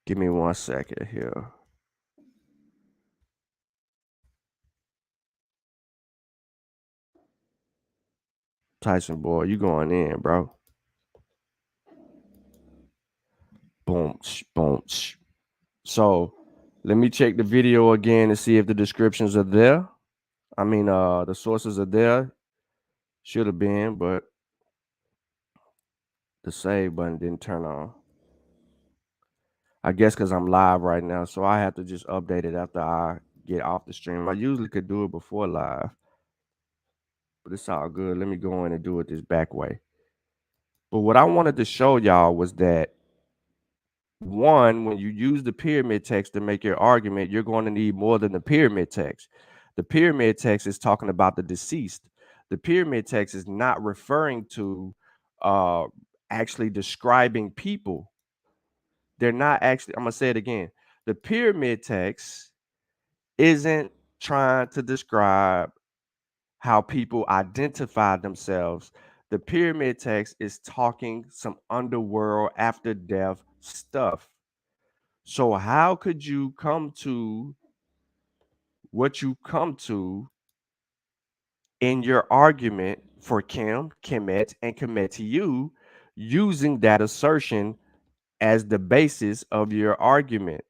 Give me 1 second here. Tyson boy, you going in, bro. Boom, boom. So let me check the video again to see if the descriptions are there. I mean, the sources are there. Should have been, but the save button didn't turn on. I guess because I'm live right now, so I have to just update it after I get off the stream. I usually could do it before live, but it's all good. Let me go in and do it this back way. But what I wanted to show y'all was that, one, when you use the pyramid text to make your argument, you're going to need more than the pyramid text. The pyramid text is talking about the deceased. The pyramid text is not referring to actually describing people. They're not actually, I'm going to say it again. The pyramid text isn't trying to describe how people identify themselves. The pyramid text is talking some underworld after death stuff. So how could you come to what you come to in your argument for Kim, Kemet, and Kemetiyu using that assertion as the basis of your argument?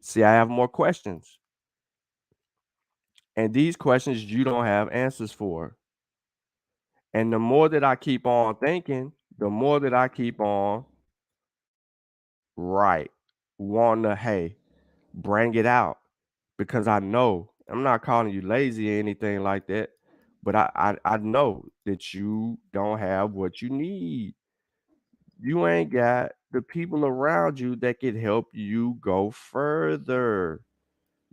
See, I have more questions. And these questions you don't have answers for. And the more that I keep on thinking, the more that I keep on wanting to, hey, bring it out. Because I know, I'm not calling you lazy or anything like that, but I know that you don't have what you need. You ain't got the people around you that can help you go further.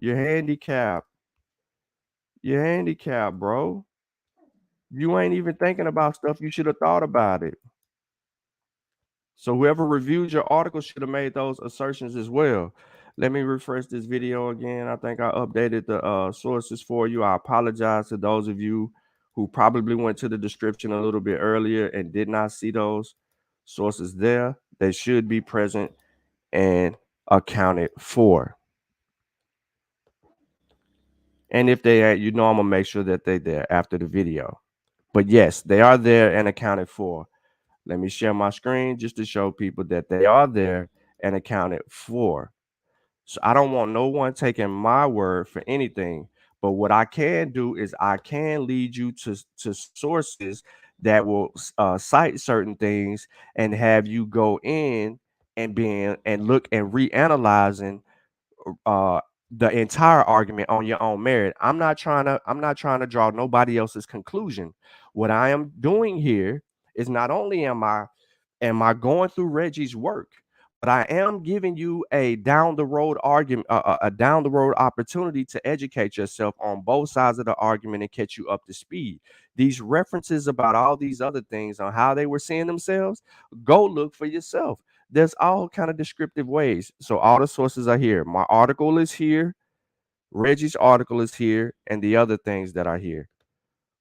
You're handicapped. You're handicapped, bro. You ain't even thinking about stuff you should have thought about it. So whoever reviewed your article should have made those assertions as well. Let me refresh this video again. I think I updated the sources for you. I apologize to those of you who probably went to the description a little bit earlier and did not see those sources there. They should be present and accounted for. And if they are, I'm gonna make sure that they're there after the video. But yes, they are there and accounted for. Let me share my screen just to show people that they are there and accounted for. So I don't want no one taking my word for anything. But what I can do is I can lead you to sources that will cite certain things and have you go in and being and look and reanalyzing uh the entire argument on your own merit. I'm not trying to draw nobody else's conclusion. What I am doing here is not only am I going through Reggie's work, but I am giving you a down the road argument, a down the road opportunity to educate yourself on both sides of the argument and catch you up to speed. These references about all these other things on how they were seeing themselves, go look for yourself. There's all kind of descriptive ways. So all the sources are here. My article is here, Reggie's article is here, and the other things that are here.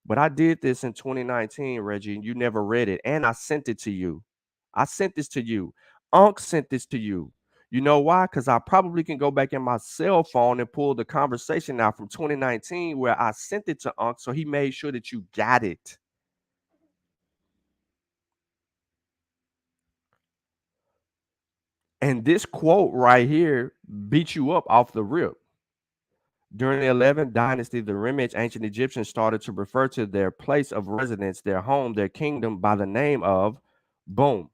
But I did this in 2019, Reggie, and you never read it. And I sent it to you. I sent this to you. Unc sent this to you. You know why? Because I probably can go back in my cell phone and pull the conversation out from 2019 where I sent it to Unc, so he made sure that you got it. And this quote right here beat you up off the rip. During the 11th dynasty, the Remich ancient Egyptians started to refer to their place of residence, their home, their kingdom by the name of boom.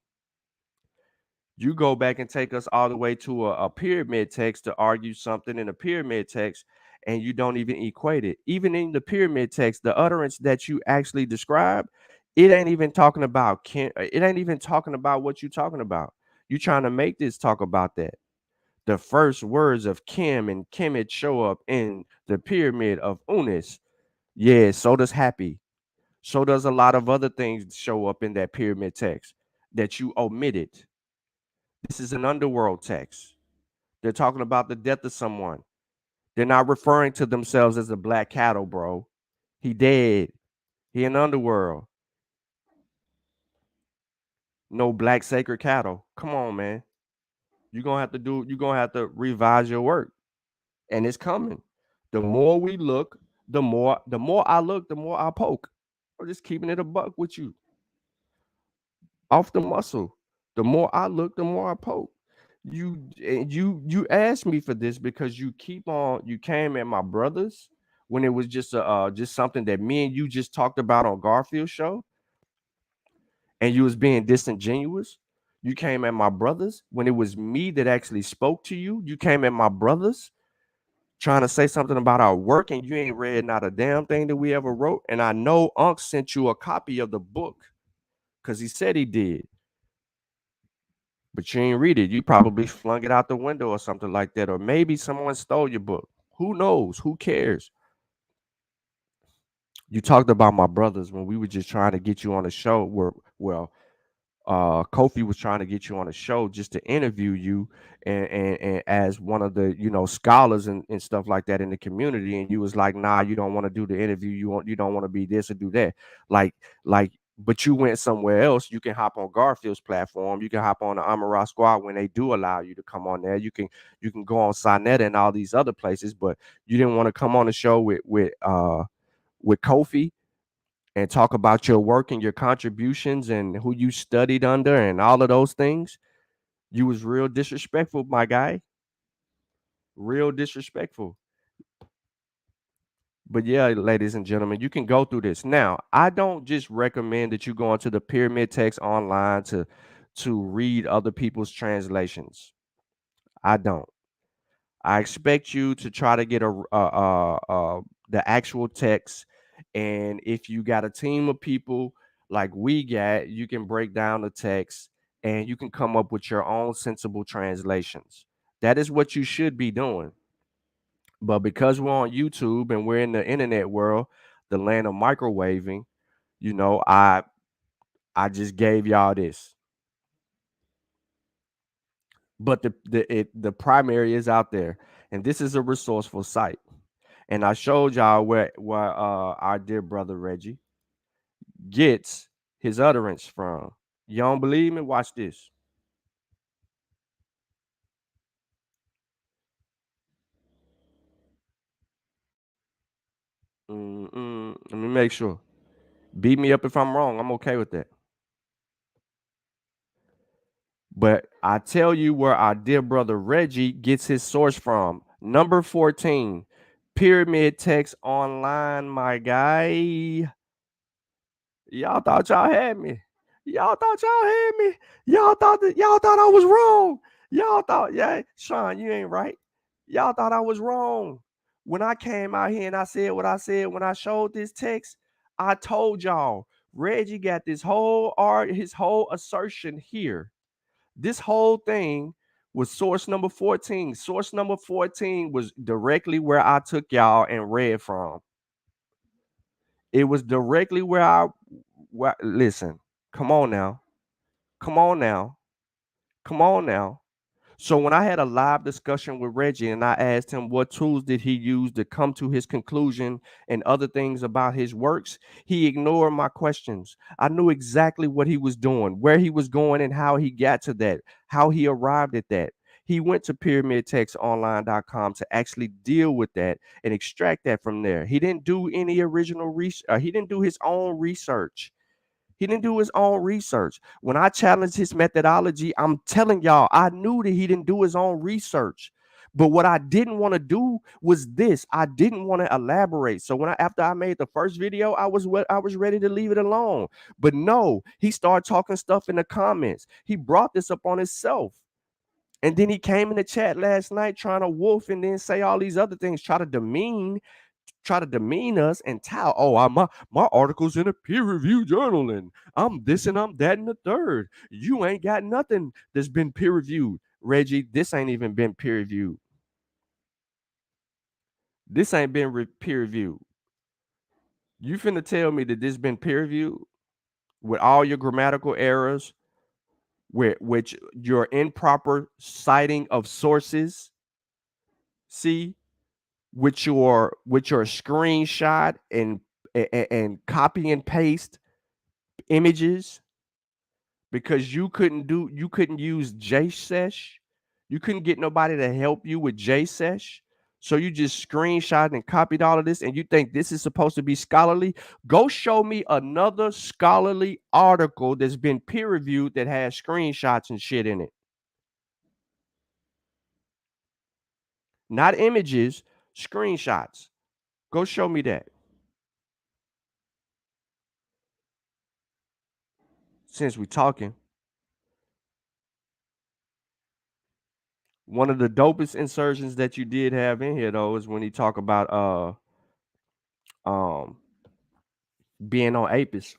You go back and take us all the way to a pyramid text to argue something in a pyramid text, and you don't even equate it. Even in the pyramid text, the utterance that you actually describe, it ain't even talking about it ain't even talking about what you're talking about. You're trying to make this talk about that. The first words of Kim and Kemet show up in the pyramid of Unis. Yeah, so does Happy. So does a lot of other things show up in that pyramid text that you omitted. This is an underworld text. They're talking about the death of someone. They're not referring to themselves as a black cattle, bro. He dead. He in underworld. No black sacred cattle. Come on, man. You're gonna have to revise your work. And it's coming. The more we look, the more I look, the more I poke. I'm just keeping it a buck with you. Off the muscle. The more I look, the more I poke. You asked me for this because you came at my brothers when it was just something that me and you just talked about on Garfield show, and you was being disingenuous. You came at my brothers when it was me that actually spoke to you. You came at my brothers trying to say something about our work, and you ain't read not a damn thing that we ever wrote. And I know Unc sent you a copy of the book because he said he did. But you ain't read it. You probably flung it out the window or something like that. Or maybe someone stole your book. Who knows? Who cares? You talked about my brothers when we were just trying to get you on a show Kofi was trying to get you on a show just to interview you and as one of the scholars and stuff like that in the community, and you was like, nah, you don't want to do the interview, you don't want to be this or do that, like but you went somewhere else. You can hop on Garfield's platform, you can hop on the Amara Squad when they do allow you to come on there. You can go on Sinetta and all these other places, but you didn't want to come on the show with Kofi and talk about your work and your contributions and who you studied under and all of those things. You was real disrespectful, my guy. Real disrespectful. But yeah, ladies and gentlemen, you can go through this. Now, I don't just recommend that you go into the pyramid text online to read other people's translations. I don't. I expect you to try to get the actual text, and if you got a team of people like we got, you can break down the text and you can come up with your own sensible translations. That is what you should be doing. But because we're on YouTube and we're in the internet world, the land of microwaving, you know, I just gave y'all this. But the primary is out there, and this is a resourceful site. And I showed y'all where our dear brother Reggie gets his utterance from. You don't believe me? Watch this. Let me make sure. Beat me up if I'm wrong. I'm okay with that. But I tell you where our dear brother Reggie gets his source from. Number 14, Pyramid Text Online, my guy. Y'all thought y'all had me. Y'all thought y'all had me. Y'all thought I was wrong. Y'all thought, yeah, Sean, you ain't right. Y'all thought I was wrong. When I came out here and I said what I said when I showed this text, I told y'all Reggie got this whole his whole assertion here. This whole thing was source number 14. Source number 14 was directly where I took y'all and read from. It was directly listen, come on now. Come on now. Come on now. So when I had a live discussion with Reggie and I asked him what tools did he use to come to his conclusion and other things about his works, he ignored my questions. I knew exactly what he was doing, where he was going, and how he got to that, how he arrived at that. He went to pyramidtextonline.com to actually deal with that and extract that from there. He didn't do any original research. He didn't do his own research. He didn't do his own research. When I challenged his methodology, I'm telling y'all, I knew that he didn't do his own research. But what I didn't want to do was this. I didn't want to elaborate. So after I made the first video, I was ready to leave it alone. But no, he started talking stuff in the comments. He brought this up on himself. And then he came in the chat last night trying to wolf and then say all these other things, try to demean us and tout. Oh, my article's in a peer-reviewed journal and I'm this and I'm that and the third. You ain't got nothing that's been peer-reviewed. Reggie, this ain't even been peer-reviewed. This ain't been peer-reviewed. You finna tell me that this been peer-reviewed with all your grammatical errors, which your improper citing of sources, see, with your screenshot and copy and paste images, because you couldn't use JSesh. You couldn't get nobody to help you with JSesh. So you just screenshot and copied all of this and you think this is supposed to be scholarly? Go show me another scholarly article that's been peer reviewed that has screenshots and shit in it. Not images, screenshots. Go show me that. Since we're talking, one of the dopest insertions that you did have in here though is when he talk about being on Apis.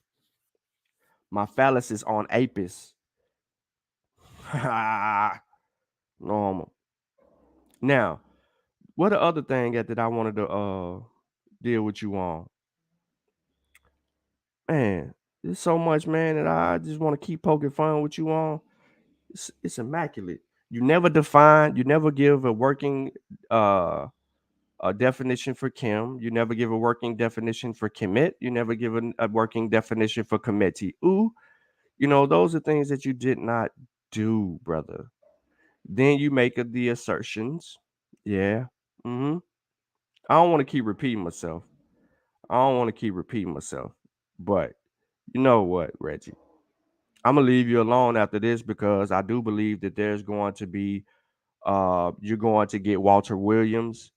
My phallus is on Apis. Normal. Now, what the other thing that I wanted to deal with you on? Man, there's so much, man, that I just want to keep poking fun with you on. It's immaculate. You never define, you never give a working a definition for Kim. You never give a working definition for commit. You never give a working definition for committee. Ooh, those are things that you did not do, brother. Then you make the assertions. Yeah. I don't want to keep repeating myself. But you know what, Reggie? I'm gonna leave you alone after this because I do believe that there's going to be you're going to get Walter Williams.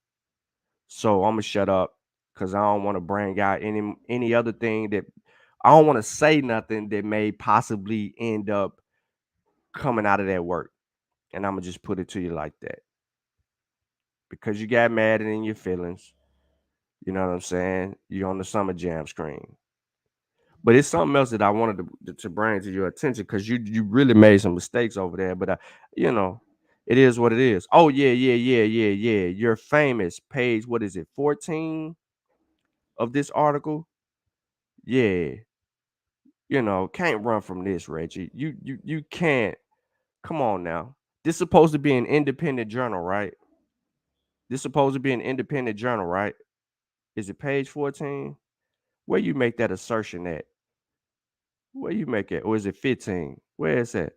So I'm gonna shut up because I don't want to bring out any other thing that I don't want to say nothing that may possibly end up coming out of that work. And I'm gonna just put it to you like that. Because you got mad and in your feelings. You know what I'm saying? You're on the Summer Jam screen. But it's something else that I wanted to bring to your attention because you really made some mistakes over there. But it is what it is. Oh yeah. You're famous. Page, what is it? 14 of this article. Yeah. Can't run from this, Reggie. You can't. Come on now. This is supposed to be an independent journal, right? Is it page 14? Where you make that assertion at? Where you make it? Or is it 15? Where is that?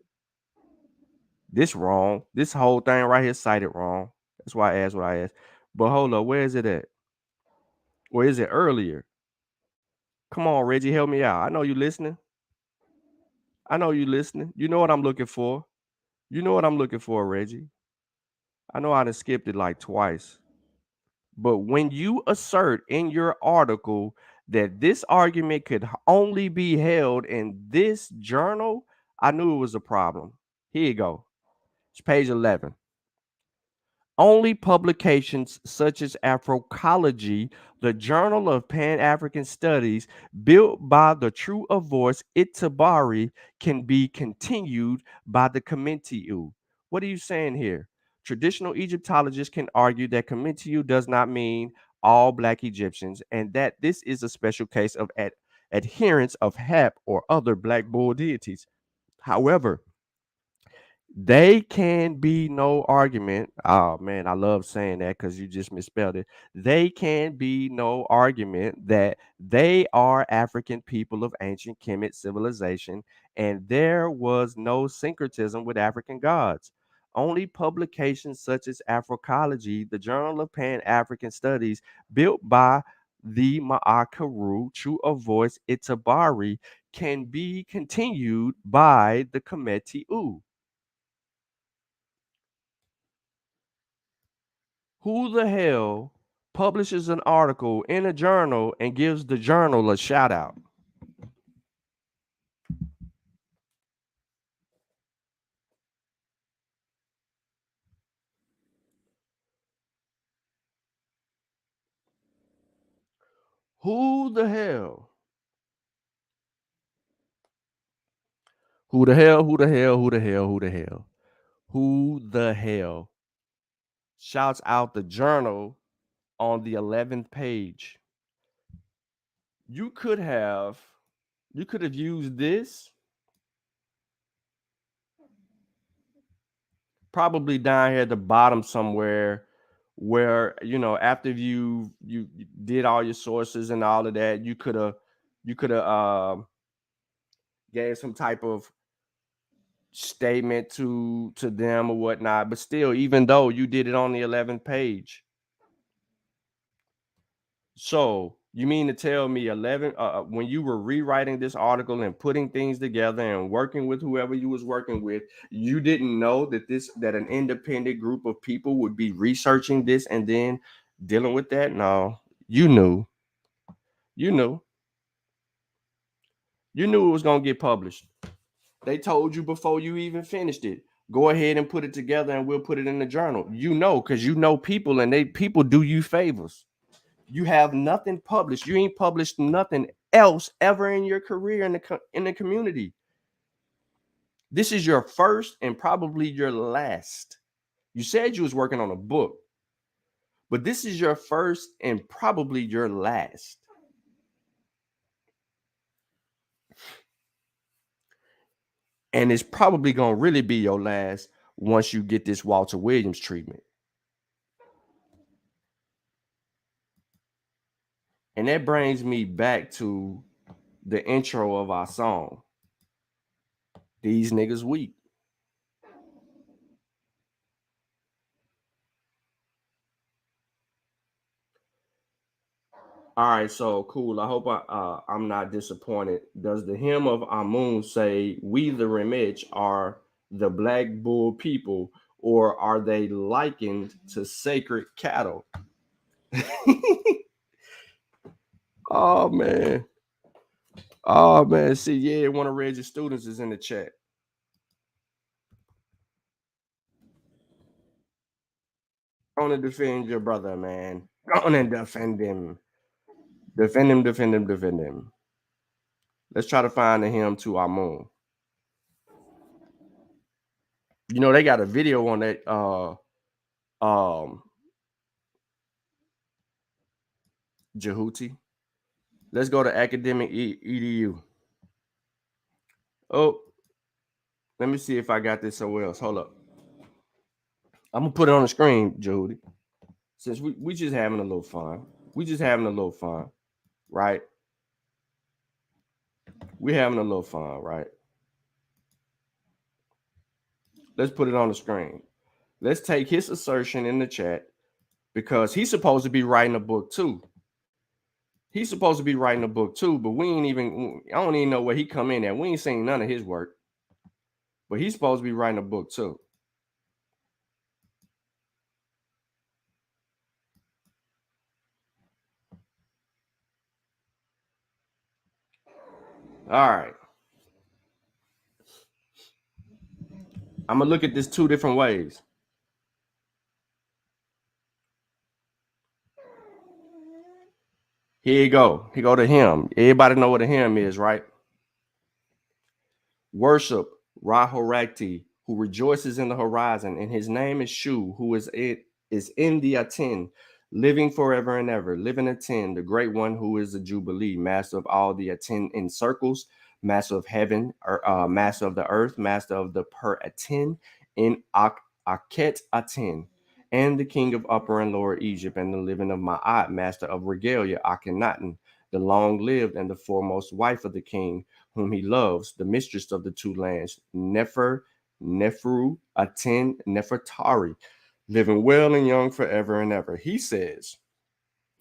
This wrong. This whole thing right here cited wrong. That's why I asked what I asked. But hold up, where is it at? Or is it earlier? Come on, Reggie, help me out. I know you listening. You know what I'm looking for. You know what I'm looking for, Reggie? I know I done skipped it like twice. But when you assert in your article that this argument could only be held in this journal, I knew it was a problem. Here you go. It's page 11. Only publications such as Afroecology, the Journal of Pan-African Studies, built by the True of Voice Itabari, can be continued by the Commenteu. What are you saying here? Traditional Egyptologists can argue that Commenteu does not mean all Black Egyptians, and that this is a special case of adherence of Hep or other Black bull deities. However, they can be no argument. Oh man, I love saying that because you just misspelled it. They can be no argument that they are African people of ancient Kemet civilization, and there was no syncretism with African gods. Only publications such as Afroecology, the Journal of Pan-African Studies, built by the Ma'akaru, True of Voice Itabari, can be continued by the Commenteu. Who the hell publishes an article in a journal and gives the journal a shout out? Who the hell? Who the hell? Who the hell? Who the hell? Who the hell? Who the hell shouts out the journal on the 11th page? You could have used this probably down here at the bottom somewhere, where after you did all your sources and all of that, you could have gave some type of statement to them or whatnot. But still, even though you did it on the 11th page, so you mean to tell me when you were rewriting this article and putting things together and working with whoever you was working with, you didn't know that an independent group of people would be researching this and then dealing with that? No, you knew it was going to get published. They told you before you even finished it, go ahead and put it together and we'll put it in the journal. Because people, and people do you favors. You have nothing published. You ain't published nothing else ever in your career in the community. This is your first and probably your last. You said you was working on a book, but this is your first and probably your last. And it's probably going to really be your last once you get this Walter Williams treatment. And that brings me back to the intro of our song. These niggas weak. All right, so cool. I hope I'm not disappointed. Does the hymn of Amun say, "We the Remich are the Black Bull people," or are they likened to sacred cattle? Oh man. See, yeah, one of Reggie's students is in the chat. Go on and defend your brother, man. Go on and defend him. Defend him. Let's try to find the hymn to Amun. They got a video on that Jehuti. Let's go to academic edu. Oh, let me see if I got this somewhere else. Hold up. I'm gonna put it on the screen, Jehuti. Since we just having a little fun. Right? We're having a little fun, right? Let's put it on the screen. Let's take his assertion in the chat, because he's supposed to be writing a book too. But I don't even know where he come in at. We ain't seen none of his work. But he's supposed to be writing a book too. All right. I'm going to look at this two different ways. Here you go. Here go to him. Everybody know what a hymn is, right? Worship Ra-Horakhti, who rejoices in the horizon, and his name is Shu, who is in the Aten, living forever and ever. Living Aten, the great one who is the Jubilee, master of all the Aten in circles, master of heaven, master of the earth, master of the Per Aten, in Akhet Aten, and the king of Upper and Lower Egypt, and the living of Ma'at, master of Regalia, Akhenaten, the long-lived and the foremost wife of the king, whom he loves, the mistress of the two lands, Neferu, Aten, Nefertari, living well and young forever and ever. He says,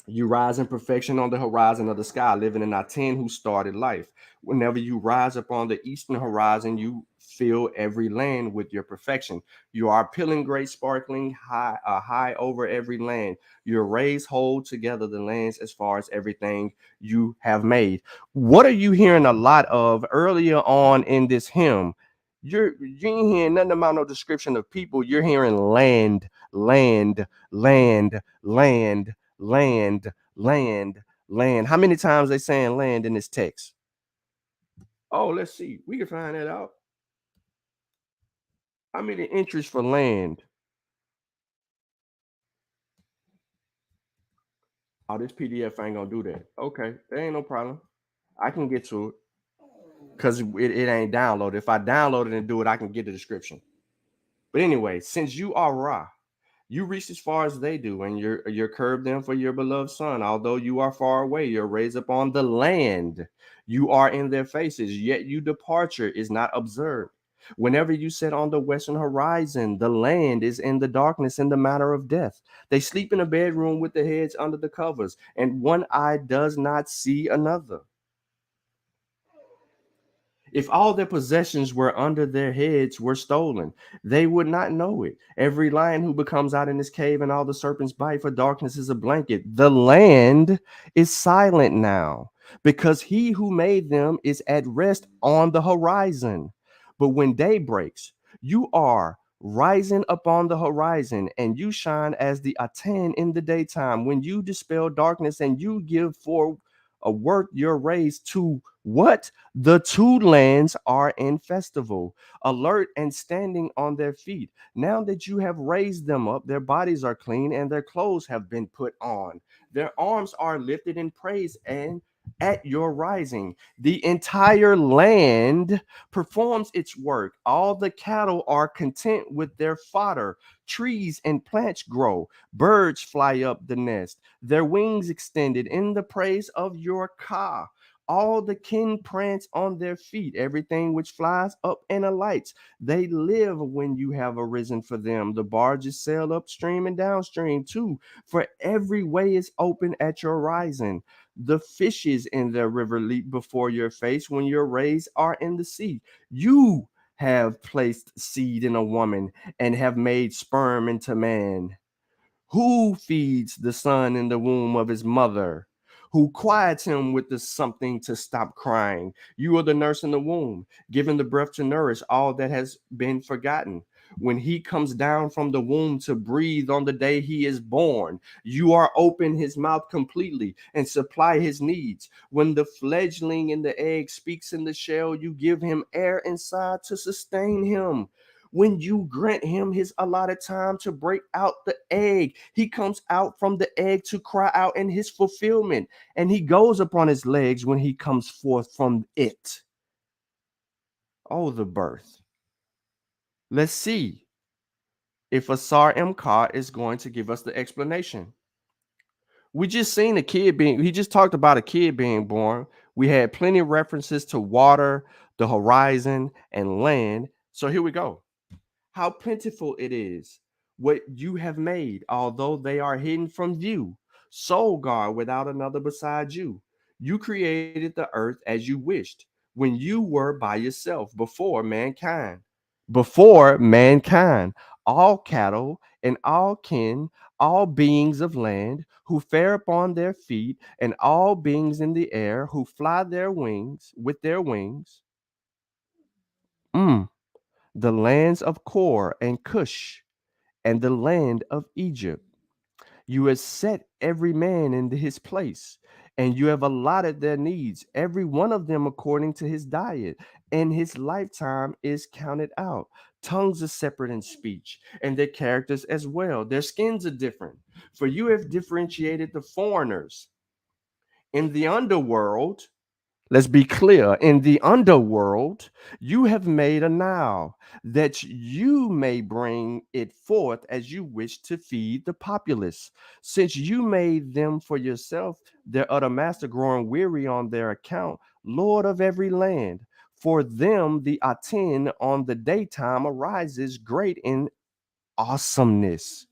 you rise in perfection on the horizon of the sky, living in Aten, who started life. Whenever you rise upon the eastern horizon, you fill every land with your perfection. You are appealing great, sparkling, high over every land. Your rays hold together the lands as far as everything you have made. What are you hearing a lot of earlier on in this hymn? You ain't hearing nothing about no description of people. You're hearing land, land, land, land, land, land, land. How many times they saying land in this text? Oh, let's see. We can find that out. How many entries for land? Oh, this PDF ain't gonna do that. Okay, there ain't no problem. I can get to it because it ain't downloaded. If I download it and do it, I can get the description. But anyway, since you are Ra, you reach as far as they do, and you're curbed them for your beloved son. Although you are far away, you're raised up on the land. You are in their faces, yet your departure is not observed. Whenever you set on the western horizon, the land is in the darkness in the matter of death. They sleep in a bedroom with their heads under the covers, and one eye does not see another. If all their possessions were under their heads were stolen, they would not know it. Every lion who becomes out in his cave and all the serpents bite, for darkness is a blanket. The land is silent now because he who made them is at rest on the horizon. But when day breaks, you are rising upon the horizon, and you shine as the Aten in the daytime. When you dispel darkness and you give forth a work your rays to what? The two lands are in festival, alert and standing on their feet. Now that you have raised them up, their bodies are clean and their clothes have been put on. Their arms are lifted in praise and at your rising. The entire land performs its work. All the cattle are content with their fodder. Trees and plants grow. Birds fly up the nest, their wings extended in the praise of your Ka. All the kin prance on their feet, everything which flies up and alights. They live when you have arisen for them. The barges sail upstream and downstream too, for every way is open at your rising. The fishes in their river leap before your face when your rays are in the sea. You have placed seed in a woman and have made sperm into man. Who feeds the son in the womb of his mother? Who quiets him with the something to stop crying? You are the nurse in the womb, giving the breath to nourish all that has been forgotten. When he comes down from the womb to breathe on the day he is born, you are open his mouth completely and supply his needs. When the fledgling in the egg speaks in the shell, you give him air inside to sustain him. When you grant him his allotted time to break out the egg, he comes out from the egg to cry out in his fulfillment, and he goes upon his legs when he comes forth from it. Oh, the birth. Let's see if Asar M. Ka is going to give us the explanation. We just seen a kid he just talked about a kid being born. We had plenty of references to water, the horizon, and land. So here we go. How plentiful it is, what you have made, although they are hidden from view. Soul God without another beside you. You created the earth as you wished when you were by yourself before mankind. before mankind, all cattle and all kin, all beings of land who fare upon their feet, and all beings in the air who fly their wings with their wings. Mm, the lands of Kor and Cush, and the land of Egypt. You have set every man in his place, and you have allotted their needs, every one of them according to his diet, and his lifetime is counted out. Tongues are separate in speech, and their characters as well. Their skins are different, for you have differentiated the foreigners in the underworld. Let's be clear. In the underworld, you have made a Nile that you may bring it forth as you wish to feed the populace. Since you made them for yourself, their utter master, growing weary on their account, Lord of every land. For them, the Aten on the daytime arises great in awesomeness.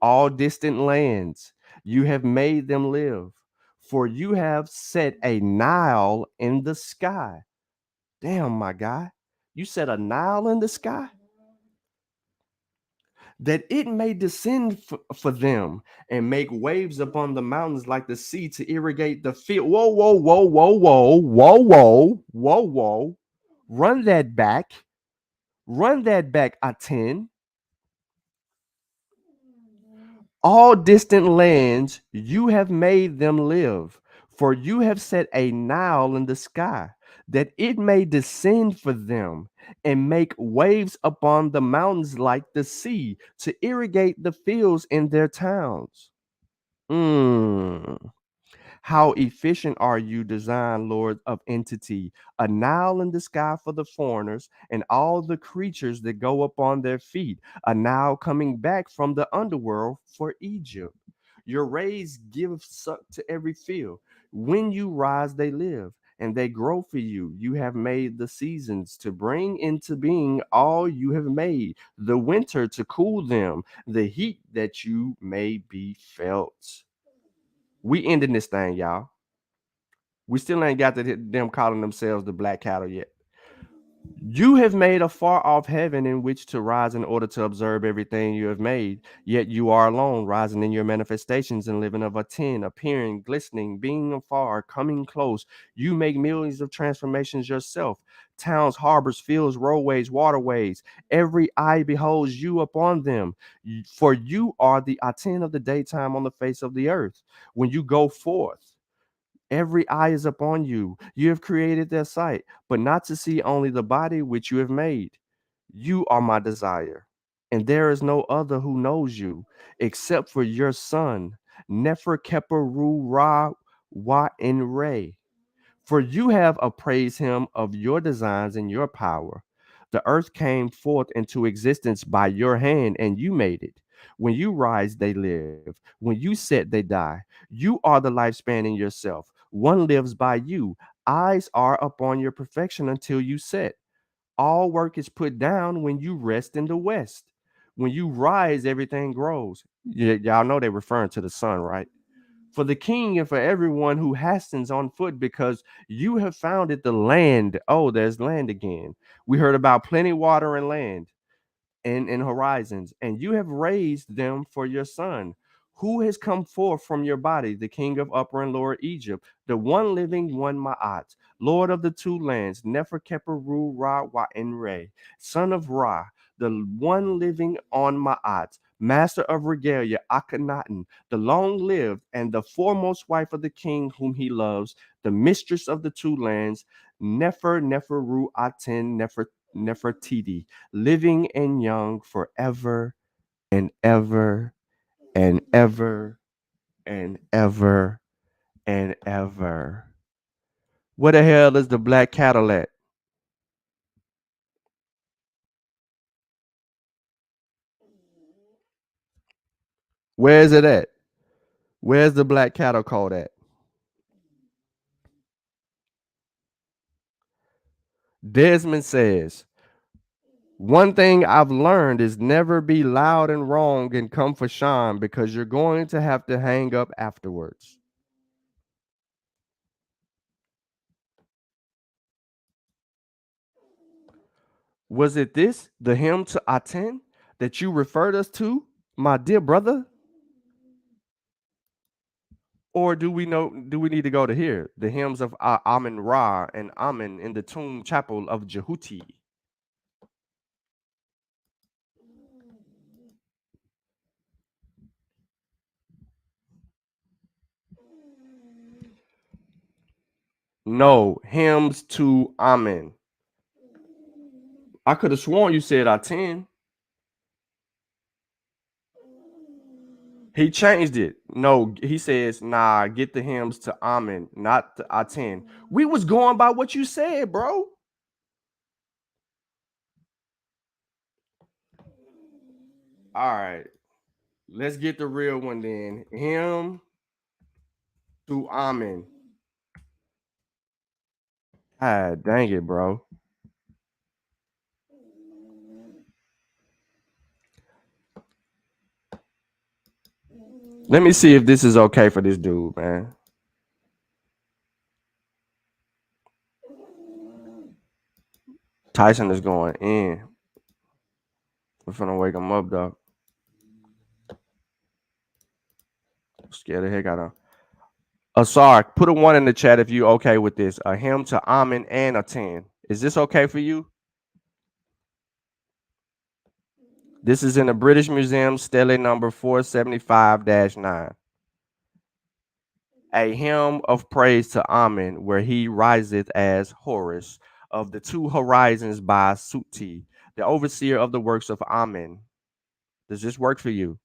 All distant lands, you have made them live. For you have set a Nile in the sky. Damn, my guy. You set a Nile in the sky that it may descend for them and make waves upon the mountains like the sea to irrigate the field. Whoa, whoa, whoa, whoa, whoa, whoa, whoa, whoa, whoa. Run that back. Run that back, Aten. All distant lands you have made them live, for you have set a Nile in the sky, that it may descend for them and make waves upon the mountains like the sea, to irrigate the fields in their towns. Mm. How efficient are you, design, Lord of entity, a Nile in the sky for the foreigners and all the creatures that go up on their feet, a Nile coming back from the underworld for Egypt. Your rays give suck to every field. When you rise, they live. And they grow for you. You have made the seasons to bring into being all you have made, the winter to cool them, the heat that you may be felt. We ending this thing, y'all. We still ain't got to them calling themselves the black cattle yet. You have made a far off heaven in which to rise in order to observe everything you have made. Yet you are alone, rising in your manifestations and living of a ten, appearing, glistening, being afar, coming close. You make millions of transformations yourself. Towns, harbors, fields, roadways, waterways. Every eye beholds you upon them. For you are the Aten of the daytime on the face of the earth. When you go forth, every eye is upon you. You have created their sight, but not to see only the body which you have made. You are my desire, and there is no other who knows you except for your son, Nefer Keperu Ra Wa En Re. For you have appraised him of your designs and your power. The earth came forth into existence by your hand, and you made it. When you rise, they live. When you set, they die. You are the lifespan in yourself. One lives by you. Eyes are upon your perfection until you set. All work is put down when you rest in the west. When you rise, everything grows. Y'all know they're referring to the sun, right? For the king and for everyone who hastens on foot, because you have founded the land. Oh, there's land again. We heard about plenty water and land and horizons, and you have raised them for your son. Who has come forth from your body, the king of upper and lower Egypt, the one living one Ma'at, Lord of the two lands, Nefer Keperu Ra Wa En Re, son of Ra, the one living on Ma'at, master of regalia, Akhenaten, the long lived and the foremost wife of the king whom he loves, the mistress of the two lands, Neferu Aten Nefertiti, living and young forever and ever and ever and ever and ever. Where the hell is the black cattle at? Where is it at? Where's the black cattle called at? Desmond says, one thing I've learned is never be loud and wrong and come for Sean, because you're going to have to hang up afterwards. Was it this, the hymn to Aten, that you referred us to, my dear brother? Or do we need to go to here? The hymns of Amen Ra and Amen in the tomb chapel of Jehuti. No, hymns to Amen. I could have sworn you said Aten. He changed it. No, he says, nah, get the hymns to Amen, not to Aten. We was going by what you said, bro. All right. Let's get the real one then. Hymn to Amen. Ah, dang it, bro. Let me see if this is okay for this dude, man. Tyson is going in. We're finna wake him up, dog. Scared the heck out of him. Asar, put a 1 in the chat if you okay with this. A hymn to Amen and a 10. Is this okay for you? This is in the British Museum, stele number 475-9. A hymn of praise to Amen, where he riseth as Horus of the two horizons by Suti, the overseer of the works of Amen. Does this work for you?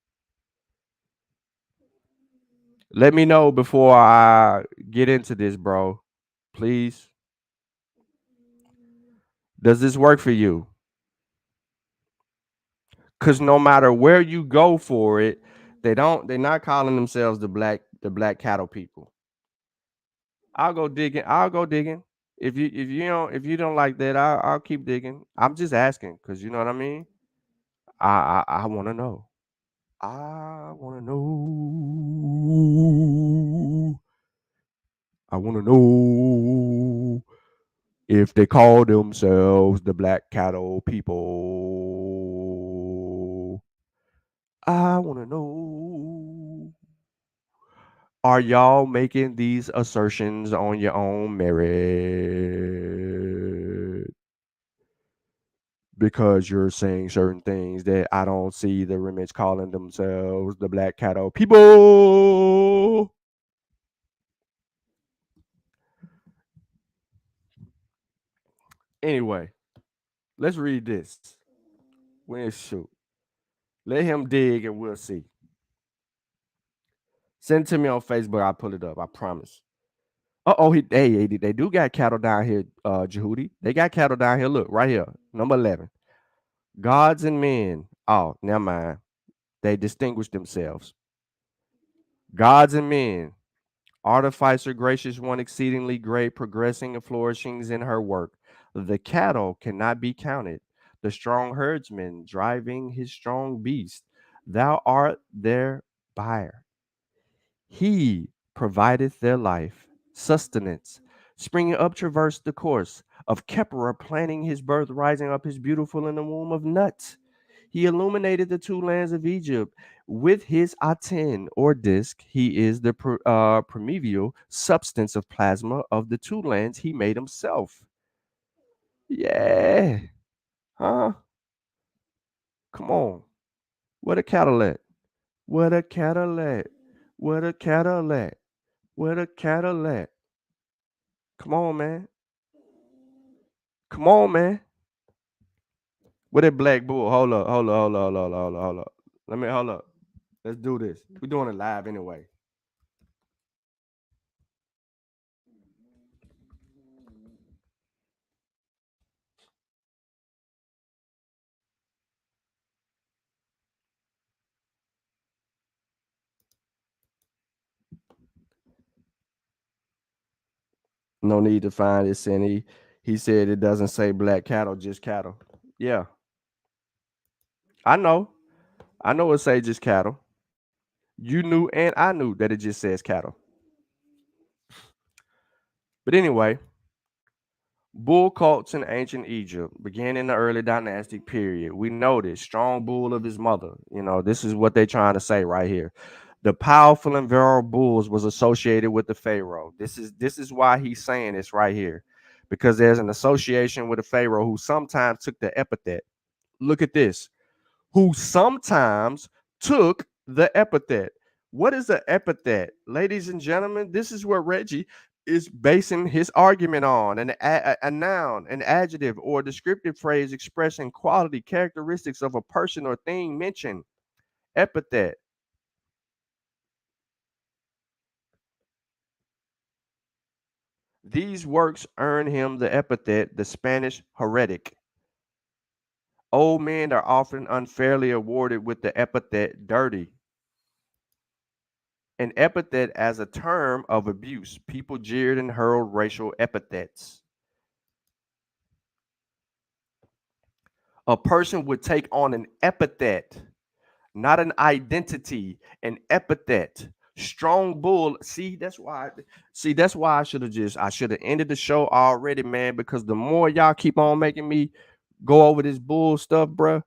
Let me know before I get into this, bro. Please. Does this work for you? Because no matter where you go for it, they're not calling themselves the black cattle people. I'll go digging. If you don't like that, I'll keep digging. I'm just asking because you know what I mean. I want to know. I want to know. I want to know if they call themselves the black cattle people. I want to know. Are y'all making these assertions on your own merit? Because you're saying certain things that I don't see the remnants calling themselves the black cattle people. Anyway, let's read this. Shoot. Let him dig and we'll see. Send it to me on Facebook. I'll pull it up. I promise. They do got cattle down here, Jehudi. They got cattle down here. Look, right here. Number 11. Gods and men. Oh, never mind. They distinguish themselves. Gods and men. Artificer, gracious one, exceedingly great, progressing and flourishings in her work. The cattle cannot be counted. The strong herdsman driving his strong beast. Thou art their buyer. He provideth their life, sustenance, springing up traverse the course of Keppera, planting his birth, rising up his beautiful in the womb of nuts. He illuminated the two lands of Egypt with his Aten or disk. He is the primeval substance of plasma of the two lands he made himself. Yeah. Huh? Come on. What a Cadillac. What a Cadillac. What a Cadillac. What a Cadillac. Come on, man. Come on, man. What that black bull? Hold up. Let me hold up. Let's do this. We're doing it live anyway. No need to find this, and he said it doesn't say black cattle, just cattle. Yeah. I know it say just cattle. You knew and I knew that it just says cattle. But anyway, Bull cults in ancient Egypt began in the early dynastic period. We know this strong bull of his mother. You know, this is what they're trying to say right here. The powerful and virile bulls was associated with the pharaoh. This is why he's saying this right here, because there's an association with the pharaoh who sometimes took the epithet. Look at this. Who sometimes took the epithet. What is the epithet? Ladies and gentlemen, this is where Reggie is basing his argument on a noun, an adjective, or a descriptive phrase expressing quality, characteristics of a person or thing mentioned. Epithet. These works earn him the epithet, the Spanish heretic. Old men are often unfairly awarded with the epithet dirty. An epithet as a term of abuse. People jeered and hurled racial epithets. A person would take on an epithet, not an identity, an epithet. Strong bull. See, that's why I should have ended the show already, man, because the more y'all keep on making me go over this bull stuff, bruh,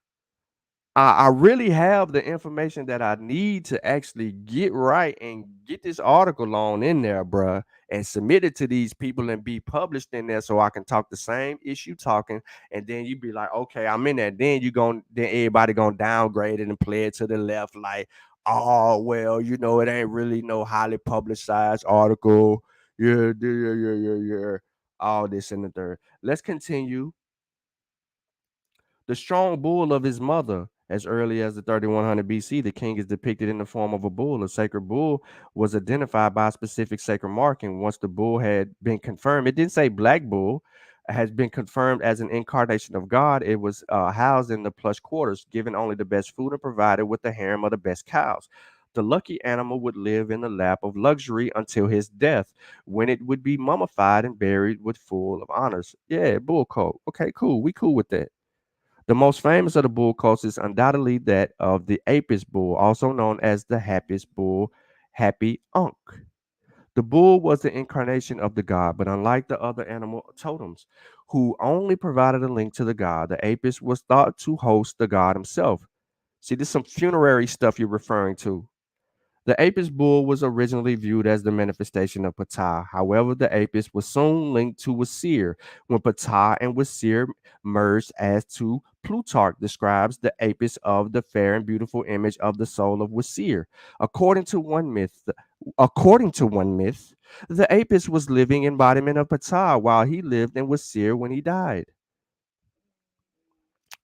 I really have the information that I need to actually get right and get this article on in there, bruh, and submit it to these people and be published in there so I can talk the same issue talking. And then you be like, okay, I'm in there. Then everybody gonna downgrade it and play it to the left, like, oh well, it ain't really no highly publicized article. Yeah, yeah, yeah, yeah, yeah. All this and the third. Let's continue. The strong bull of his mother. As early as the 3100 BC, the king is depicted in the form of a bull. A sacred bull was identified by a specific sacred marking. Once the bull had been confirmed, it didn't say black bull, has been confirmed as an incarnation of God. It was housed in the plush quarters, given only the best food and provided with the harem of the best cows. The lucky animal would live in the lap of luxury until his death, when it would be mummified and buried with full of honors. Yeah, bull coat. Okay, cool. We cool with that. The most famous of the bull cults is undoubtedly that of the Apis bull, also known as the happiest bull, Happy Unk. The bull was the incarnation of the god, but unlike the other animal totems, who only provided a link to the god, the Apis was thought to host the god himself. See, this is some funerary stuff you're referring to. The Apis bull was originally viewed as the manifestation of Ptah. However, the Apis was soon linked to Wasir when Ptah and Wasir merged, as to Plutarch describes the Apis of the fair and beautiful image of the soul of Wasir. According to one myth, according to one myth, the Apis was living embodiment of Ptah while he lived in Wasir when he died.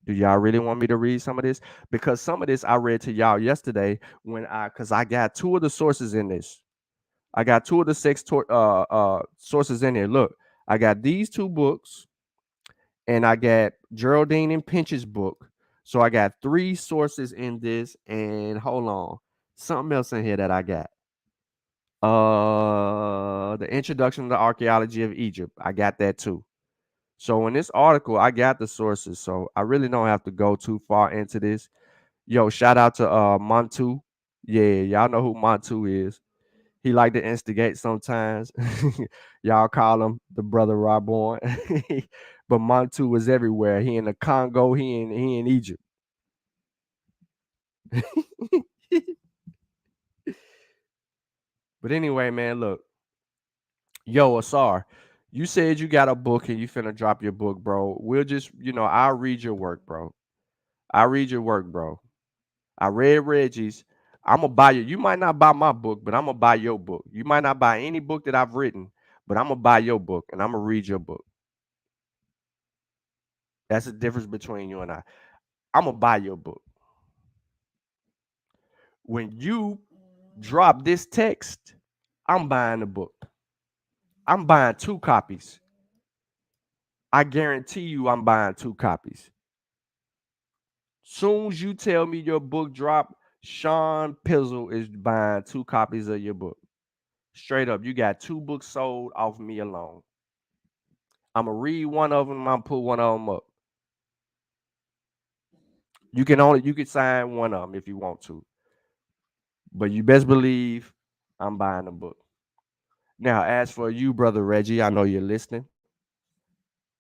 Do y'all really want me to read some of this? Because some of this I read to y'all yesterday because I got two of the sources in this. I got two of the sources in here. Look, I got these two books, and I got Geraldine and Pinch's book. So I got three sources in this, and hold on, something else in here that I got. The Introduction to the Archaeology of Egypt. I got that too. So in this article, I got the sources, so I really don't have to go too far into this. Yo, shout out to Montu. Yeah, y'all know who Montu is. He like to instigate sometimes. Y'all call him the brother Raborn. But Montu was everywhere. He in the Congo, he in Egypt. But anyway, man, look. Yo, Asar, you said you got a book and you finna drop your book, bro. We'll just, I'll read your work, bro. I read your work, bro. I read Reggie's. I'm gonna buy you. You might not buy my book, but I'm gonna buy your book. You might not buy any book that I've written, but I'm gonna buy your book and I'm gonna read your book. That's the difference between you and I. I'm gonna buy your book. When you drop this text, I'm buying the book. I'm buying 2 copies. I guarantee you I'm buying 2 copies. Soon as you tell me your book drop, Sean Pizzle is buying 2 copies of your book. Straight up, you got 2 books sold off me alone. I'm gonna read one of them. I'm gonna put one of them up. You can sign one of them if you want to, but you best believe I'm buying the book. Now, as for you, brother Reggie, I know you're listening.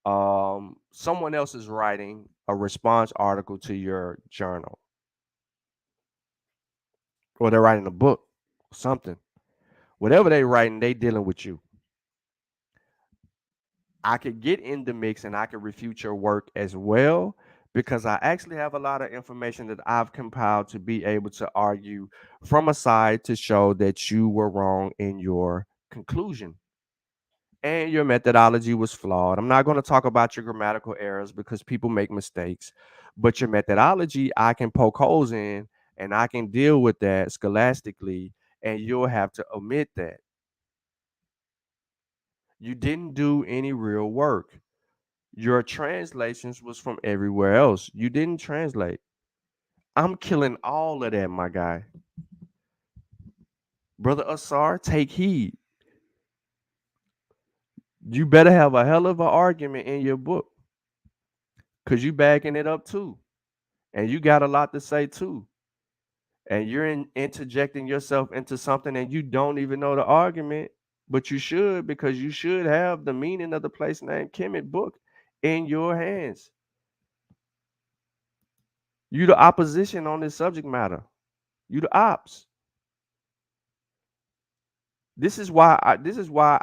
Someone else is writing a response article to your journal, or they're writing a book, something. Whatever they writing, they dealing with you. I could get in the mix and I could refute your work as well, because I actually have a lot of information that I've compiled to be able to argue from a side to show that you were wrong in your conclusion and your methodology was flawed. I'm not going to talk about your grammatical errors because people make mistakes, but your methodology, I can poke holes in and I can deal with that scholastically, and you'll have to omit that. You didn't do any real work. Your translations was from everywhere else. You didn't translate. I'm killing all of that, my guy. Brother Asar, take heed. You better have a hell of an argument in your book, because you backing it up too. And you got a lot to say too. And you're interjecting yourself into something and you don't even know the argument, but you should, because you should have the meaning of the place named Kemet book in your hands. You the opposition on this subject matter. You the ops. This is why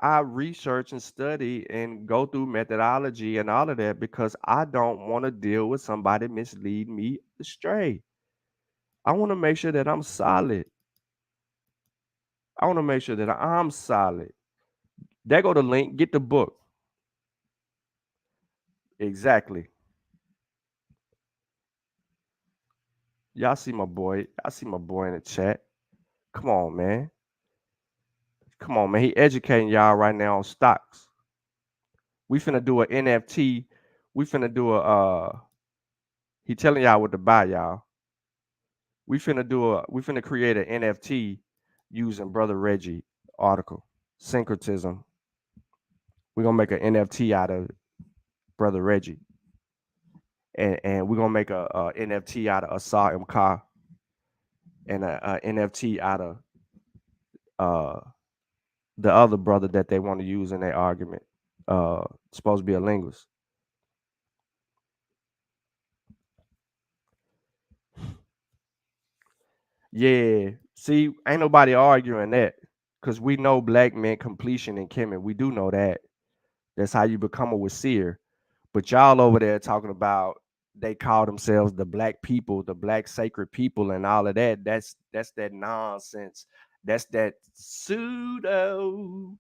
I research and study and go through methodology and all of that, because I don't want to deal with somebody mislead me astray. I want to make sure that I'm solid. I want to make sure that I'm solid. There go the link. Get the book. Exactly. Y'all see my boy. I see my boy in the chat. Come on, man. Come on, man. He educating y'all right now on stocks. We finna do an NFT. We finna do he telling y'all what to buy, y'all. We finna create an NFT using Brother Reggie article. Syncretism. We're gonna make an NFT out of Brother Reggie. And we're gonna make a NFT out of Asar Mka, and a NFT out of the other brother that they want to use in their argument. Supposed to be a linguist. Yeah. See, ain't nobody arguing that, because we know black men completion and Kemet. We do know that. That's how you become a wazir. But y'all over there talking about they call themselves the black people, the black sacred people, and all of that. That's that nonsense. That's that pseudo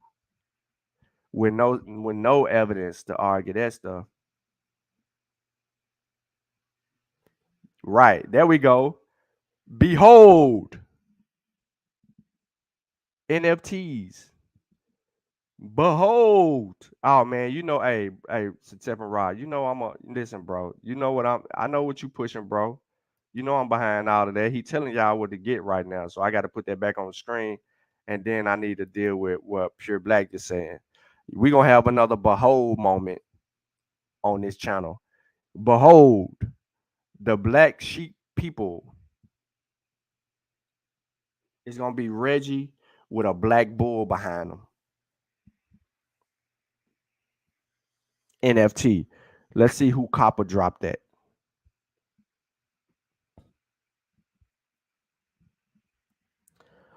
with no evidence to argue that stuff. Right. There we go. Behold. NFTs. Behold. Oh man, you know, hey, September Rod, you know listen, bro. You know what I know what you pushing, bro. You know I'm behind all of that. He telling y'all what to get right now. So I got to put that back on the screen. And then I need to deal with what Pure Black is saying. We're gonna have another behold moment on this channel. Behold, the black sheep people. It's gonna be Reggie with a black bull behind him. NFT. Let's see who copper dropped that.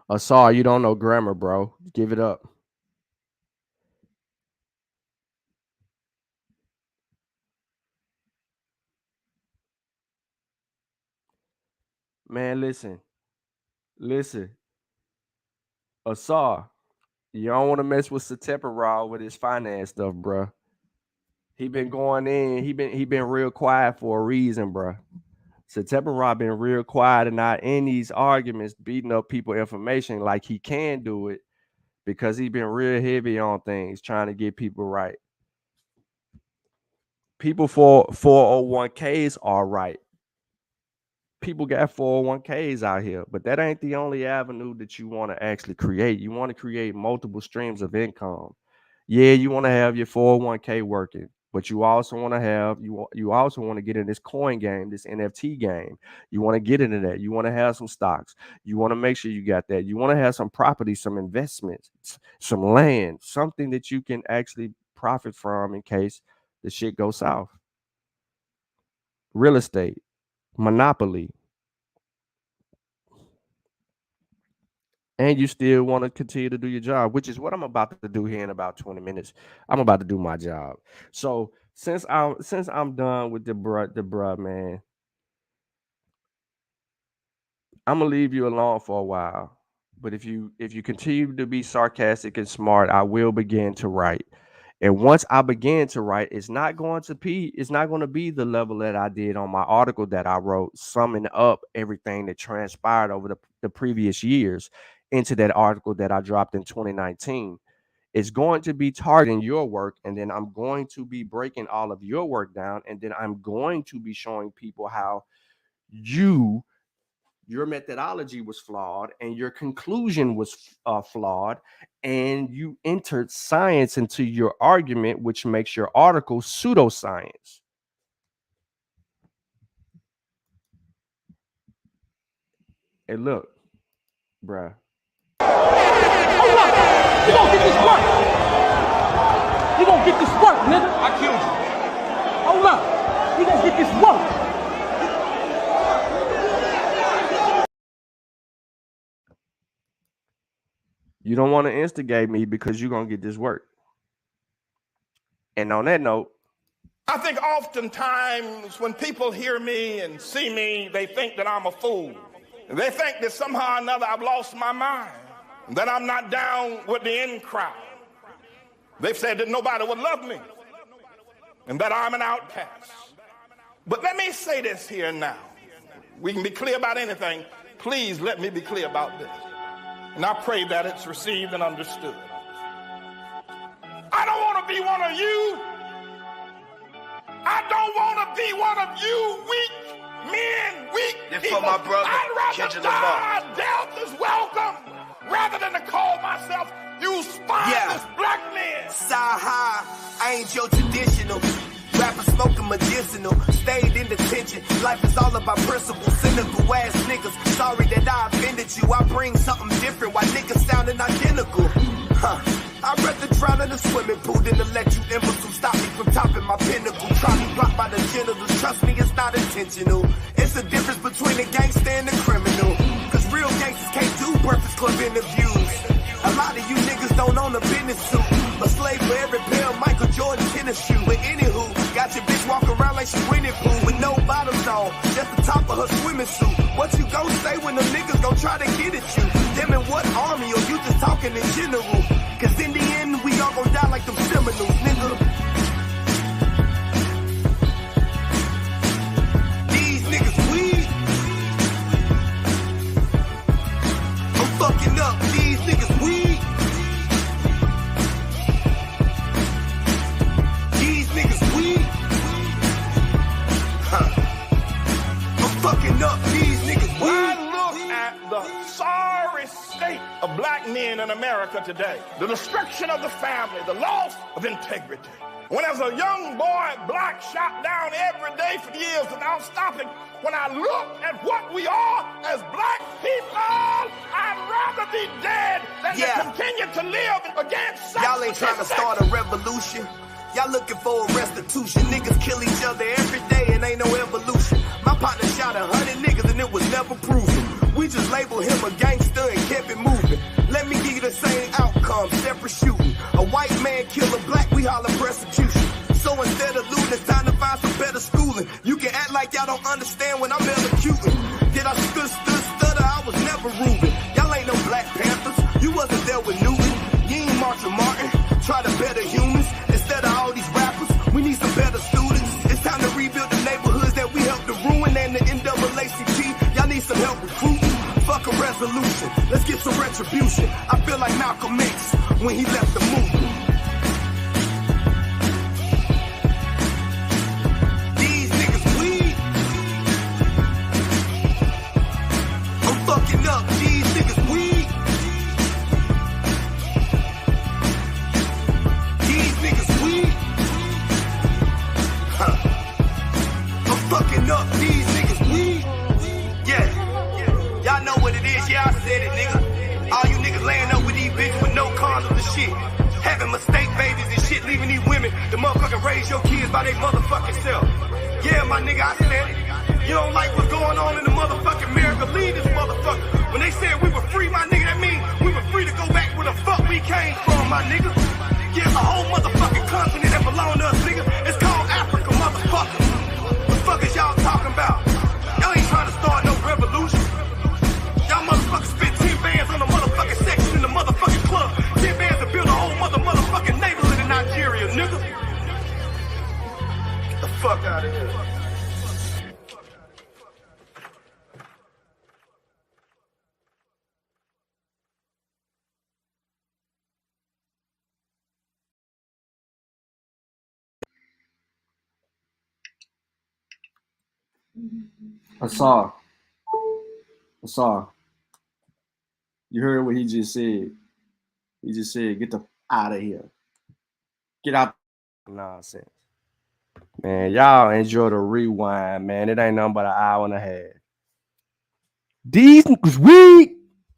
Asar, you don't know grammar, bro. Give it up. Man, listen. Asar, you don't want to mess with Satepara with his finance stuff, bro. He been going in. He been real quiet for a reason, bro. Satepara been real quiet and not in these arguments, beating up people information like he can do it, because he been real heavy on things, trying to get people right. People for 401ks are right. People got 401ks out here, but that ain't the only avenue that you want to actually create. You want to create multiple streams of income. Yeah, you want to have your 401k working, but you also want to have you also want to get in this coin game, this NFT game. You want to get into that. You want to have some stocks. You want to make sure you got that. You want to have some property, some investments, some land, something that you can actually profit from in case the shit goes south. Real estate, monopoly. And you still want to continue to do your job, which is what I'm about to do here in about 20 minutes. I'm about to do my job. So since I'm done with the bruh, man, I'm gonna leave you alone for a while. But if you continue to be sarcastic and smart, I will begin to write. And once I begin to write, it's not going to be the level that I did on my article that I wrote, summing up everything that transpired over the previous years into that article that I dropped in 2019. It's going to be targeting your work, and then I'm going to be breaking all of your work down, and then I'm going to be showing people how your methodology was flawed and your conclusion was flawed, and you entered science into your argument, which makes your article pseudoscience. Hey, look, bruh. Hold up! You gonna get this work! You gonna get this work, nigga! I killed you. Hold up! You gonna get this work! You don't want to instigate me because you're going to get this work. And on that note, I think oftentimes when people hear me and see me, they think that I'm a fool. They think that somehow or another I've lost my mind, that I'm not down with the in crowd. They've said that nobody would love me and that I'm an outcast. But let me say this here now. We can be clear about anything. Please let me be clear about this. And I pray that it's received and understood. I don't want to be one of you. I don't want to be one of you weak men, weak people. For my brother, I'd rather Kendrick die, Lamar. death is welcome, rather than to call myself you spineless black men. Sci-high, I ain't your traditional rapper smoking medicinal, stayed in detention. Life is all about principle, cynical ass niggas. Sorry that I offended you. I bring something different while niggas sounding identical. I'd rather drown in a swimming pool than to let you imbeciles stop me from topping my pinnacle. Try me blocked by the genitals. Trust me, it's not intentional. It's the difference between a gangster and a criminal. Cause real gangsters can't do Breakfast Club interviews. A lot of you niggas don't own a business suit. A slave for every pair of Michael Jordan tennis shoe. But anywho, got your bitch walking around like she winning pool with no bottoms on, just the top of her swimming suit. What you gon' say when them niggas gon' try to get at you? Them in what army, or you just talking in general? Cause in the end, we all gon' die like them Seminoles, nigga. These niggas weak. I'm fucking up. These niggas weak. These niggas weak. I'm fucking up. These niggas weak. I look at the sorry state of black men in America today, the destruction of the family, the loss of integrity. When as a young boy, black shot down every day for years without stopping, when I look at what we are as black people, I'd rather be dead than to continue to live against such. Y'all ain't trying to start a revolution. Y'all looking for a restitution. Niggas kill each other every day and ain't no evolution. My partner shot 100 niggas and it was never proven. We just labeled him a gangster and kept it moving. Let me give you the same outcome, separate shooting. A white man kill a black, we holler persecution. So instead of looting, it's time to find some better schooling. You can act like y'all don't understand when I'm elocuting. Did I stutter? I was never Reuben. Y'all ain't no Black Panthers. You wasn't there with Newton. You ain't Martin Martin. Try to better humans instead of all these rappers. We need some better students. It's time to rebuild the neighborhoods that we helped to ruin, and the NAACP. Y'all need some help recruiting. Fuck a resolution. Let's get some retribution. I feel like Malcolm X when he left the movement. These niggas weak. I'm fucking up. These niggas weak. These niggas weak. I'm fucking up. These niggas weak. Yeah. Y'all know what it is, yeah, I said it, nigga. All you niggas laying up with these bitches with no condoms and shit. Having mistake babies and shit leaving these women to motherfucking raise your kids by their motherfucking self. Yeah, my nigga, I said it. You don't like what's going on in the motherfucking America, leave this motherfucker. When they said we were free, my nigga, that means we were free to go back where the fuck we came from, my nigga. Yeah, a whole motherfucking continent that belong to us, nigga. It's called Africa, motherfucker. What the fuck is y'all talking about? Y'all ain't trying to start no revolution. Y'all motherfuckers spent 10 bands on the motherfucking section in the motherfucking club. 10 bands to build a whole motherfucking neighborhood in Nigeria, nigga. Get the fuck out of here. Asar. You heard what he just said. He just said, get the out of here. Get out. Nonsense. Man, y'all enjoy the rewind, man. It ain't nothing but an hour and a half. These niggas weak.